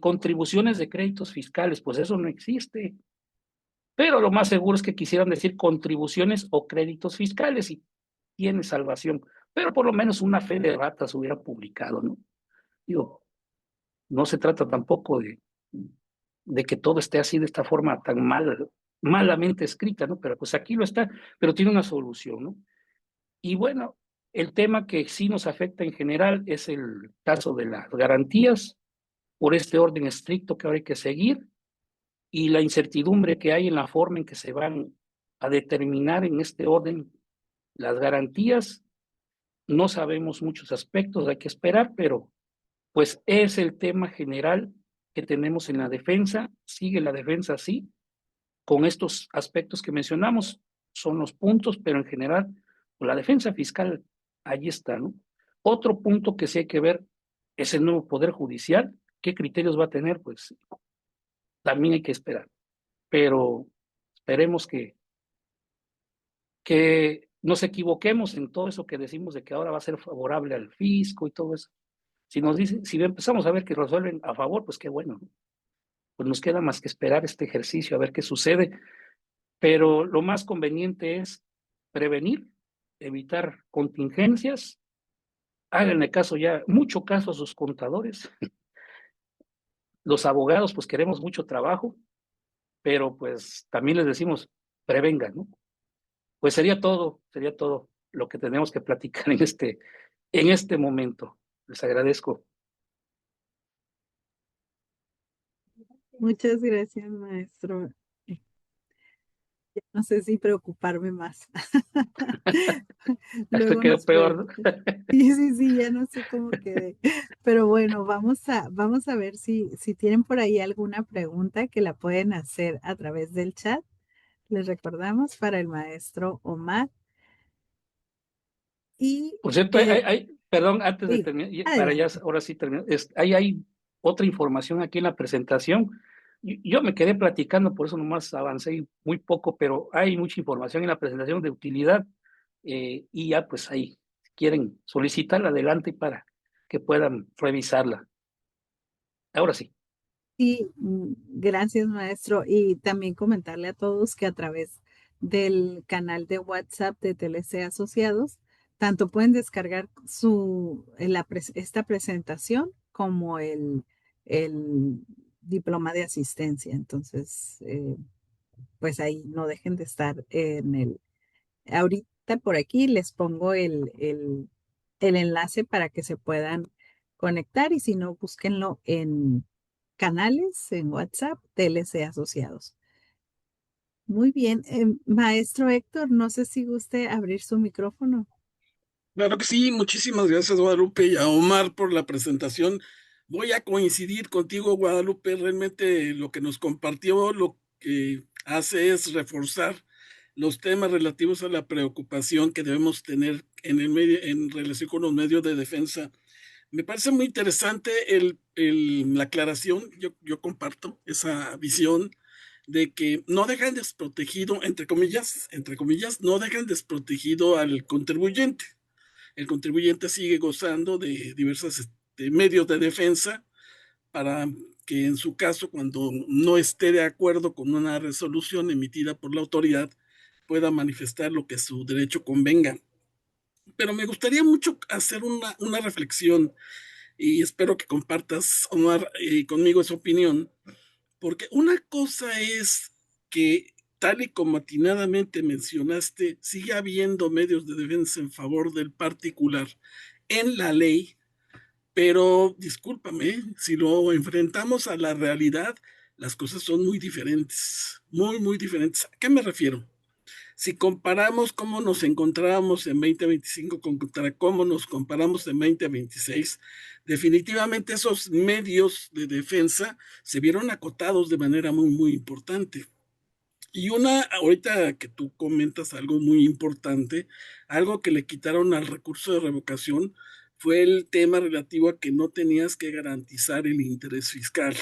contribuciones de créditos fiscales, pues eso no existe. Pero lo más seguro es que quisieran decir contribuciones o créditos fiscales y tiene salvación. Pero por lo menos una fe de ratas hubiera publicado, ¿no? Digo, no se trata tampoco de que todo esté así de esta forma tan malamente escrita, ¿no? Pero pues aquí lo está, pero tiene una solución, ¿no? Y bueno, el tema que sí nos afecta en general es el caso de las garantías por este orden estricto que ahora hay que seguir y la incertidumbre que hay en la forma en que se van a determinar en este orden las garantías. No sabemos muchos aspectos, hay que esperar, pero pues es el tema general que tenemos en la defensa. Sigue la defensa así, con estos aspectos que mencionamos, son los puntos, pero en general, la defensa fiscal, ahí está, ¿no? Otro punto que sí hay que ver es el nuevo Poder Judicial. ¿Qué criterios va a tener? Pues también hay que esperar. Pero esperemos que nos equivoquemos en todo eso que decimos de que ahora va a ser favorable al fisco y todo eso. Si nos dicen, si empezamos a ver que resuelven a favor, pues qué bueno, ¿no? Pues nos queda más que esperar este ejercicio a ver qué sucede. Pero lo más conveniente es prevenir, evitar contingencias. Háganle caso ya, mucho caso a sus contadores. Los abogados, pues queremos mucho trabajo, pero pues también les decimos, prevengan, ¿no? Pues sería todo lo que tenemos que platicar en este momento. Les agradezco. Muchas gracias, maestro. Ya no sé si preocuparme más. Esto Luego quedó nos peor, ¿no? sí, ya no sé cómo quedé. Pero bueno, vamos a ver si tienen por ahí alguna pregunta que la pueden hacer a través del chat. Les recordamos para el maestro Omar. Y Por cierto, perdón, antes de sí, terminar, para ya adelante. ahora sí terminar, hay otra información aquí en la presentación. Yo me quedé platicando, por eso nomás avancé muy poco, pero hay mucha información en la presentación de utilidad y ya pues ahí, si quieren solicitarla adelante para que puedan revisarla. Ahora sí. Sí, gracias, maestro. Y también comentarle a todos que a través del canal de WhatsApp de TLC Asociados, tanto pueden descargar esta presentación como el diploma de asistencia. Entonces, pues ahí no dejen de estar en ahorita por aquí les pongo el enlace para que se puedan conectar y si no, búsquenlo canales en WhatsApp, TLC asociados. Muy bien. Maestro Héctor, no sé si guste abrir su micrófono. Claro que sí, muchísimas gracias Guadalupe y a Omar por la presentación. Voy a coincidir contigo, Guadalupe. Realmente lo que nos compartió lo que hace es reforzar los temas relativos a la preocupación que debemos tener en el medio, en relación con los medios de defensa. Me parece muy interesante la aclaración. Yo comparto esa visión de que no dejan desprotegido, entre comillas, no dejan desprotegido al contribuyente. El contribuyente sigue gozando de diversos medios de defensa para que en su caso, cuando no esté de acuerdo con una resolución emitida por la autoridad, pueda manifestar lo que su derecho convenga. Pero me gustaría mucho hacer una reflexión y espero que compartas, Omar, conmigo esa opinión, porque una cosa es que, tal y como atinadamente mencionaste, sigue habiendo medios de defensa en favor del particular en la ley, pero discúlpame, si lo enfrentamos a la realidad, las cosas son muy diferentes, muy, muy diferentes. ¿A qué me refiero? Si comparamos cómo nos encontrábamos en 2025 contra cómo nos comparamos en 2026, definitivamente esos medios de defensa se vieron acotados de manera muy, muy importante. Y ahorita que tú comentas algo muy importante, algo que le quitaron al recurso de revocación, fue el tema relativo a que no tenías que garantizar el interés fiscal.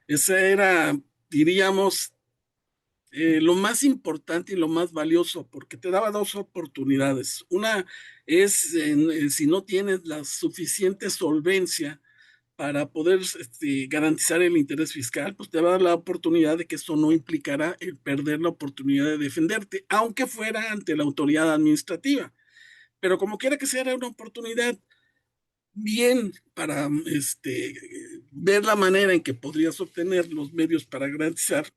Ese era, diríamos, lo más importante y lo más valioso, porque te daba dos oportunidades. Una es si no tienes la suficiente solvencia para poder garantizar el interés fiscal, pues te va a dar la oportunidad de que eso no implicara el perder la oportunidad de defenderte, aunque fuera ante la autoridad administrativa. Pero como quiera que sea, era una oportunidad bien para ver la manera en que podrías obtener los medios para garantizar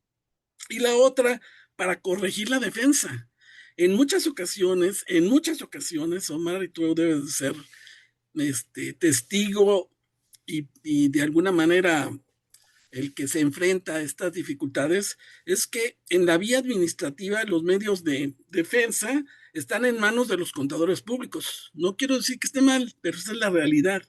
y la otra para corregir la defensa. En muchas ocasiones, Omar, y tú debes de ser testigo y de alguna manera el que se enfrenta a estas dificultades, es que en la vía administrativa los medios de defensa están en manos de los contadores públicos. No quiero decir que esté mal, pero esa es la realidad.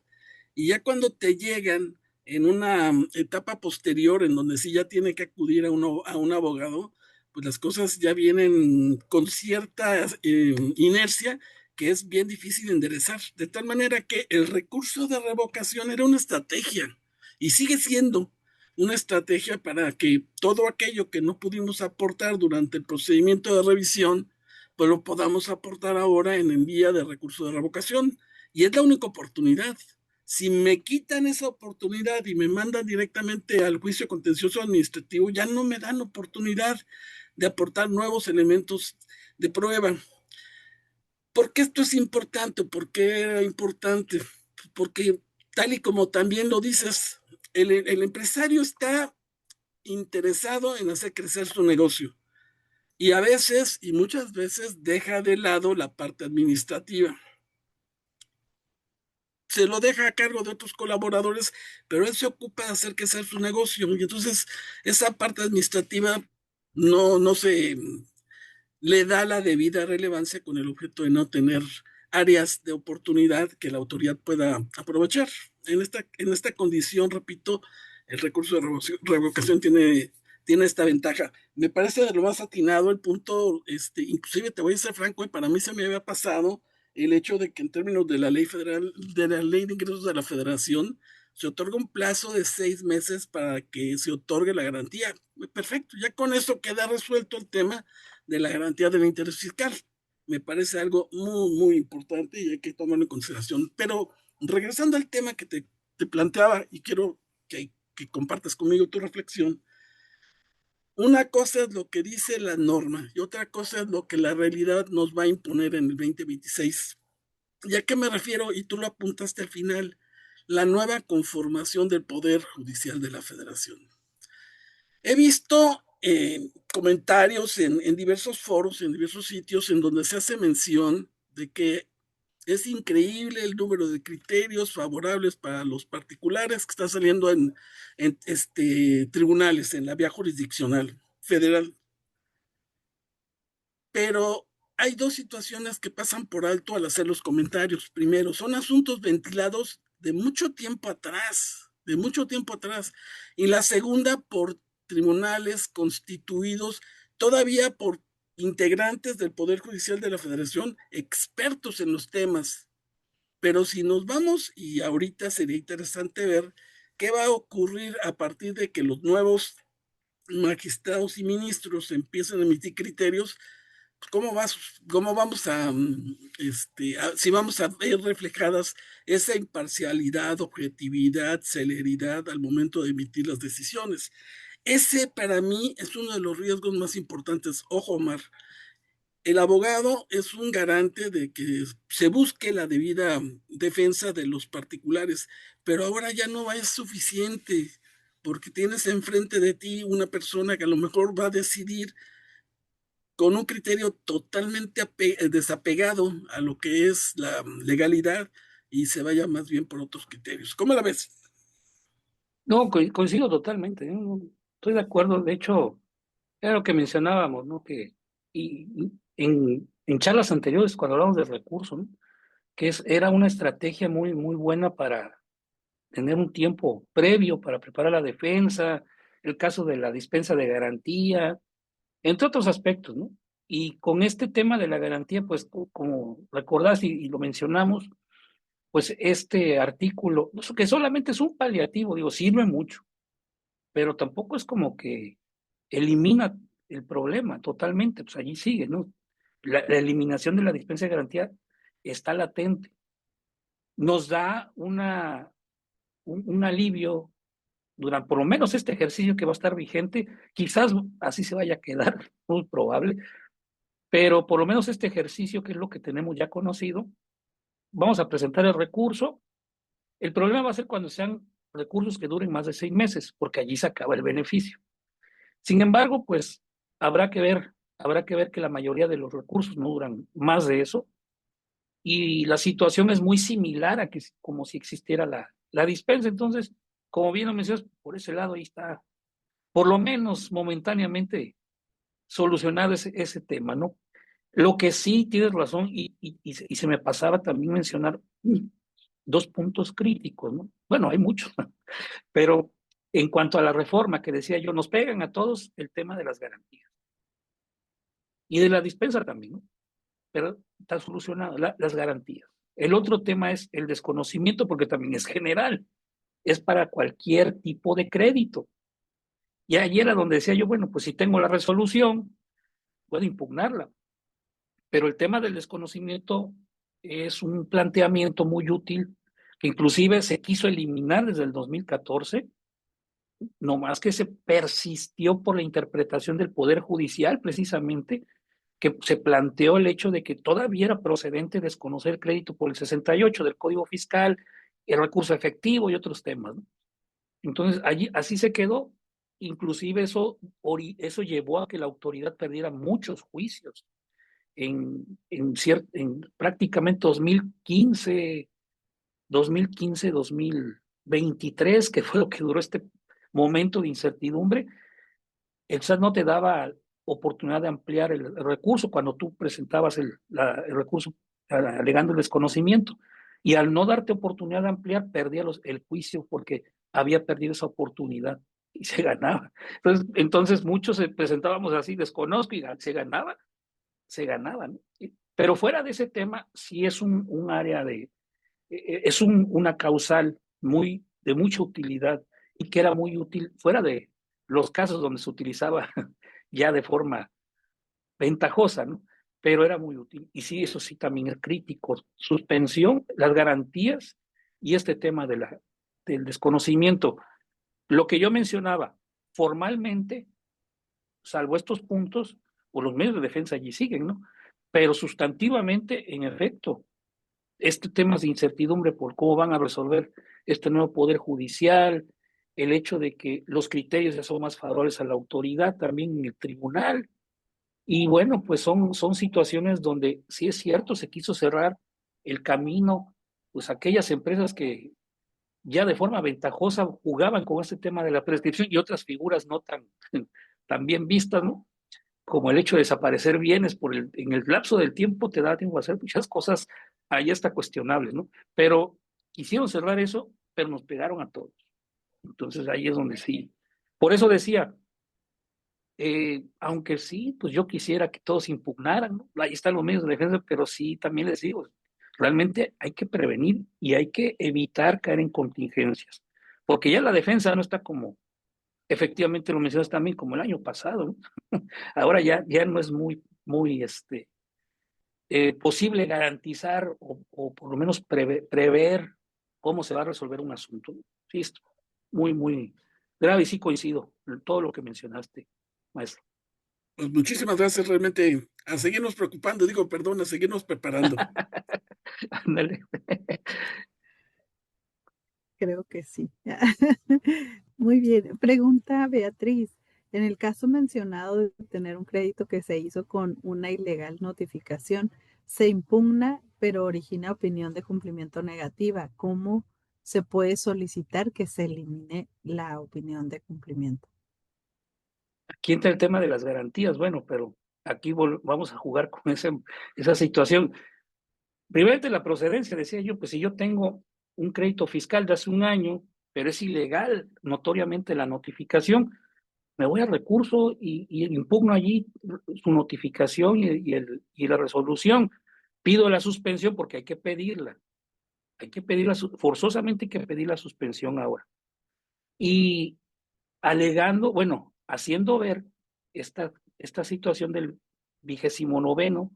Y ya cuando te llegan en una etapa posterior en donde sí ya tiene que acudir a un abogado, pues las cosas ya vienen con cierta inercia que es bien difícil de enderezar. De tal manera que el recurso de revocación era una estrategia y sigue siendo una estrategia para que todo aquello que no pudimos aportar durante el procedimiento de revisión, pues lo podamos aportar ahora en vía de recurso de revocación. Y es la única oportunidad. Si me quitan esa oportunidad y me mandan directamente al juicio contencioso administrativo, ya no me dan oportunidad de aportar nuevos elementos de prueba. ¿Por qué esto es importante? ¿Por qué era importante? Porque tal y como también lo dices, el empresario está interesado en hacer crecer su negocio y a veces, y muchas veces, deja de lado la parte administrativa. Se lo deja a cargo de otros colaboradores, pero él se ocupa de hacer crecer su negocio y entonces esa parte administrativa no se le da la debida relevancia con el objeto de no tener áreas de oportunidad que la autoridad pueda aprovechar. En esta condición, repito, el recurso de revocación tiene esta ventaja. Me parece de lo más atinado el punto, inclusive te voy a ser franco, para mí se me había pasado el hecho de que en términos de la ley federal, de la ley de ingresos de la federación, se otorga un plazo de 6 meses para que se otorgue la garantía. Perfecto, ya con eso queda resuelto el tema de la garantía del interés fiscal. Me parece algo muy, muy importante y hay que tomarlo en consideración. Pero regresando al tema que te planteaba y quiero que compartas conmigo tu reflexión, una cosa es lo que dice la norma y otra cosa es lo que la realidad nos va a imponer en el 2026. ¿Y a qué me refiero? Y tú lo apuntaste al final, la nueva conformación del Poder Judicial de la Federación. He visto comentarios en diversos foros, en diversos sitios, en donde se hace mención de que Es increíble el número de criterios favorables para los particulares que está saliendo en tribunales, en la vía jurisdiccional federal. Pero hay dos situaciones que pasan por alto al hacer los comentarios. Primero, son asuntos ventilados de mucho tiempo atrás, de mucho tiempo atrás. Y la segunda, por tribunales constituidos todavía por integrantes del Poder Judicial de la Federación, expertos en los temas. Pero si nos vamos, y ahorita sería interesante ver qué va a ocurrir a partir de que los nuevos magistrados y ministros empiezan a emitir criterios, ¿cómo vamos si vamos a ver reflejadas esa imparcialidad, objetividad, celeridad al momento de emitir las decisiones? Ese para mí es uno de los riesgos más importantes. Ojo, Omar, el abogado es un garante de que se busque la debida defensa de los particulares, pero ahora ya no es suficiente, porque tienes enfrente de ti una persona que a lo mejor va a decidir con un criterio totalmente desapegado a lo que es la legalidad y se vaya más bien por otros criterios. ¿Cómo la ves? No, coincido totalmente, ¿no? Estoy de acuerdo. De hecho, era lo que mencionábamos, ¿no? Y en charlas anteriores, cuando hablamos de recursos, ¿no? Era una estrategia muy, muy buena para tener un tiempo previo para preparar la defensa, el caso de la dispensa de garantía, entre otros aspectos, ¿no? Y con este tema de la garantía, pues como recordás y lo mencionamos, pues este artículo, que solamente es un paliativo, digo, sirve mucho, pero tampoco es como que elimina el problema totalmente, pues allí sigue, ¿no? La eliminación de la dispensa de garantía está latente. Nos da un alivio durante por lo menos este ejercicio que va a estar vigente, quizás así se vaya a quedar, muy probable, pero por lo menos este ejercicio, que es lo que tenemos ya conocido, vamos a presentar el recurso. El problema va a ser cuando sean recursos que duren más de 6 meses, porque allí se acaba el beneficio. Sin embargo, pues habrá que ver que la mayoría de los recursos no duran más de eso, y la situación es muy similar a como si existiera la dispensa. Entonces, como bien lo mencionas, por ese lado ahí está, por lo menos momentáneamente, solucionado ese tema, ¿no? Lo que sí tienes razón, y se me pasaba también mencionar 2 puntos críticos, ¿no? Bueno, hay muchos, pero en cuanto a la reforma que decía yo, nos pegan a todos el tema de las garantías. Y de la dispensa también, ¿no? Pero está solucionado, las garantías. El otro tema es el desconocimiento, porque también es general, es para cualquier tipo de crédito. Y ahí era donde decía yo, bueno, pues si tengo la resolución, puedo impugnarla. Pero el tema del desconocimiento es un planteamiento muy útil, que inclusive se quiso eliminar desde el 2014, no más que se persistió por la interpretación del Poder Judicial, precisamente, que se planteó el hecho de que todavía era procedente desconocer crédito por el 68 del Código Fiscal, el recurso efectivo y otros temas, ¿no? Entonces, allí así se quedó. Inclusive eso llevó a que la autoridad perdiera muchos juicios en prácticamente 2023, que fue lo que duró este momento de incertidumbre. El SAT no te daba oportunidad de ampliar el recurso cuando tú presentabas el recurso alegando el desconocimiento. Y al no darte oportunidad de ampliar, perdía el juicio porque había perdido esa oportunidad y se ganaba. Entonces muchos presentábamos así, desconozco, y se ganaba, ¿no? Pero fuera de ese tema, sí es un área es una causal de mucha utilidad, y que era muy útil fuera de los casos donde se utilizaba ya de forma ventajosa, ¿no? Pero era muy útil. Y sí, eso sí también es crítico. Suspensión, las garantías y este tema del desconocimiento. Lo que yo mencionaba, formalmente, salvo estos puntos, o los medios de defensa allí siguen, ¿no? Pero sustantivamente, en efecto, este tema de incertidumbre por cómo van a resolver este nuevo Poder Judicial, el hecho de que los criterios ya son más favorables a la autoridad también en el tribunal. Y bueno, pues son situaciones donde sí es cierto, se quiso cerrar el camino, pues aquellas empresas que ya de forma ventajosa jugaban con este tema de la prescripción y otras figuras no tan bien vistas, ¿no? Como el hecho de desaparecer bienes en el lapso del tiempo te da tiempo a hacer muchas cosas ahí está cuestionables, ¿no? Pero quisieron cerrar eso, pero nos pegaron a todos. Entonces ahí es donde sí. Por eso decía, aunque sí, pues yo quisiera que todos impugnaran, ¿no? Ahí están los medios de defensa, pero sí, también les digo, realmente hay que prevenir y hay que evitar caer en contingencias, porque ya la defensa no está como, efectivamente lo mencionas también, como el año pasado, ¿no? Ahora ya no es muy posible garantizar o por lo menos prever cómo se va a resolver un asunto. Sí, es muy grave y sí coincido en todo lo que mencionaste, maestro. Pues muchísimas gracias, realmente, a seguirnos preocupando, digo, perdón, a seguirnos preparando. Ándale. Creo que sí. Muy bien. Pregunta Beatriz. En el caso mencionado de tener un crédito que se hizo con una ilegal notificación, se impugna, pero origina opinión de cumplimiento negativa. ¿Cómo se puede solicitar que se elimine la opinión de cumplimiento? Aquí entra el tema de las garantías, bueno, pero aquí vamos a jugar con esa situación. Primero de la procedencia, decía yo, pues si yo tengo un crédito fiscal de hace un año, pero es ilegal notoriamente la notificación, me voy al recurso y impugno allí su notificación y la resolución. Pido la suspensión porque hay que pedirla, forzosamente hay que pedir la suspensión ahora. Y alegando, bueno, haciendo ver esta situación del 29º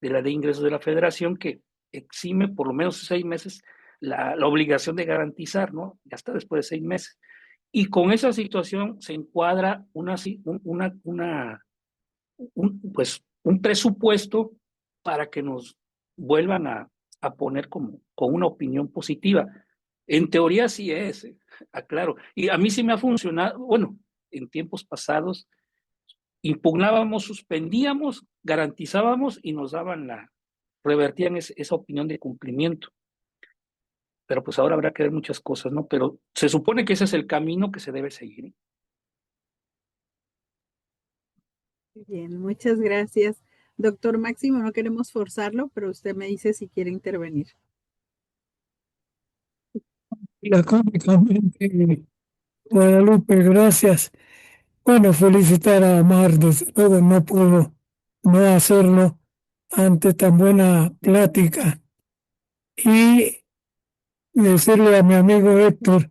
de la Ley de Ingresos de la Federación que exime por lo menos 6 meses la obligación de garantizar, ¿no? Ya está después de 6 meses. Y con esa situación se encuadra pues, un presupuesto para que nos vuelvan a poner como, con una opinión positiva. En teoría sí es, aclaro. Y a mí sí me ha funcionado, bueno, en tiempos pasados impugnábamos, suspendíamos, garantizábamos y nos daban revertían esa opinión de cumplimiento. Pero pues ahora habrá que ver muchas cosas, ¿no? Pero se supone que ese es el camino que se debe seguir, ¿eh? Bien, muchas gracias. Doctor Máximo, no queremos forzarlo, pero usted me dice si quiere intervenir. Lacónicamente, Guadalupe, gracias. Bueno, felicitar a Mar, desde luego no puedo no hacerlo ante tan buena plática. Y decirle a mi amigo Héctor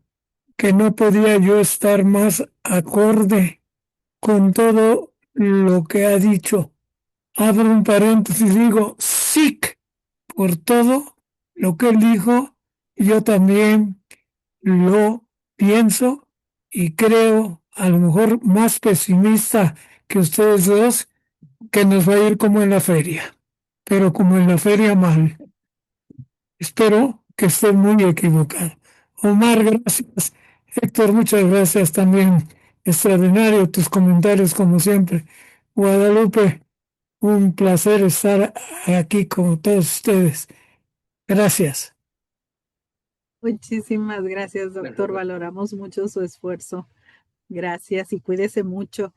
que no podía yo estar más acorde con todo lo que ha dicho. Abro un paréntesis, digo, SIC, por todo lo que él dijo, yo también lo pienso y creo, a lo mejor más pesimista que ustedes dos, que nos va a ir como en la feria, pero como en la feria mal. Espero que esté muy equivocado. Omar, gracias. Héctor, muchas gracias también. Extraordinario tus comentarios como siempre. Guadalupe, un placer estar aquí con todos ustedes. Gracias. Muchísimas gracias, doctor. Valoramos mucho su esfuerzo. Gracias y cuídese mucho.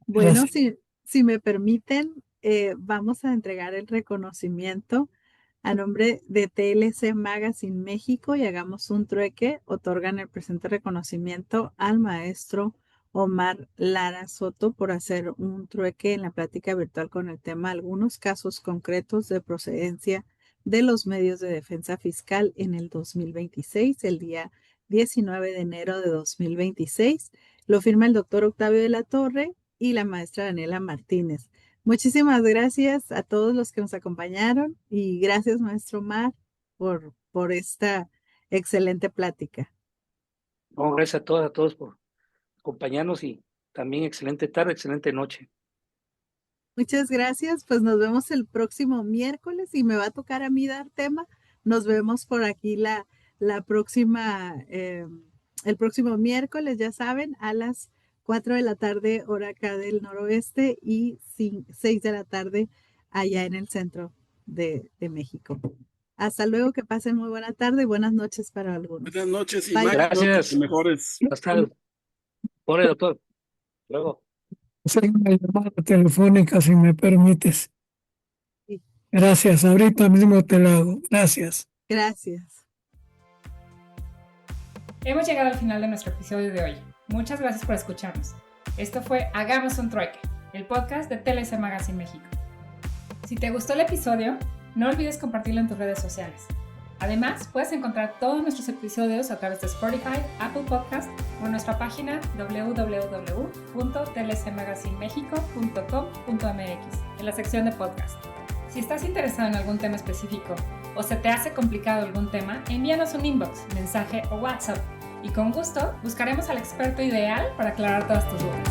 Bueno, Gracias. si me permiten, vamos a entregar el reconocimiento a nombre de TLC Magazine México y hagamos un trueque. Otorgan el presente reconocimiento al maestro Omar Lara Soto por hacer un trueque en la plática virtual con el tema algunos casos concretos de procedencia de los medios de defensa fiscal en el 2026, el día 19 de enero de 2026. Lo firma el doctor Octavio de la Torre y la maestra Daniela Martínez. Muchísimas gracias a todos los que nos acompañaron y gracias, maestro Omar, por esta excelente plática. No, gracias a todos por acompañarnos y también excelente tarde, excelente noche. Muchas gracias, pues nos vemos el próximo miércoles y me va a tocar a mí dar tema. Nos vemos por aquí la próxima, el próximo miércoles, ya saben, a las 4 de la tarde, hora acá del noroeste, y 6 de la tarde allá en el centro de México. Hasta luego, que pasen muy buena tarde y buenas noches para algunos. Buenas noches y Bye. Magda, Gracias. que mejores. Hasta luego. Pobre doctor. Luego. Hacer una llamada telefónica, si me permites. Sí. Gracias, ahorita mismo te la hago. Gracias. Gracias. Hemos llegado al final de nuestro episodio de hoy. Muchas gracias por escucharnos. Esto fue Hagamos un Trueque, el podcast de TLC Magazine México. Si te gustó el episodio, no olvides compartirlo en tus redes sociales. Además, puedes encontrar todos nuestros episodios a través de Spotify, Apple Podcast o en nuestra página www.tlcmagazinemexico.com.mx en la sección de podcast. Si estás interesado en algún tema específico o se te hace complicado algún tema, envíanos un inbox, mensaje o WhatsApp y con gusto buscaremos al experto ideal para aclarar todas tus dudas.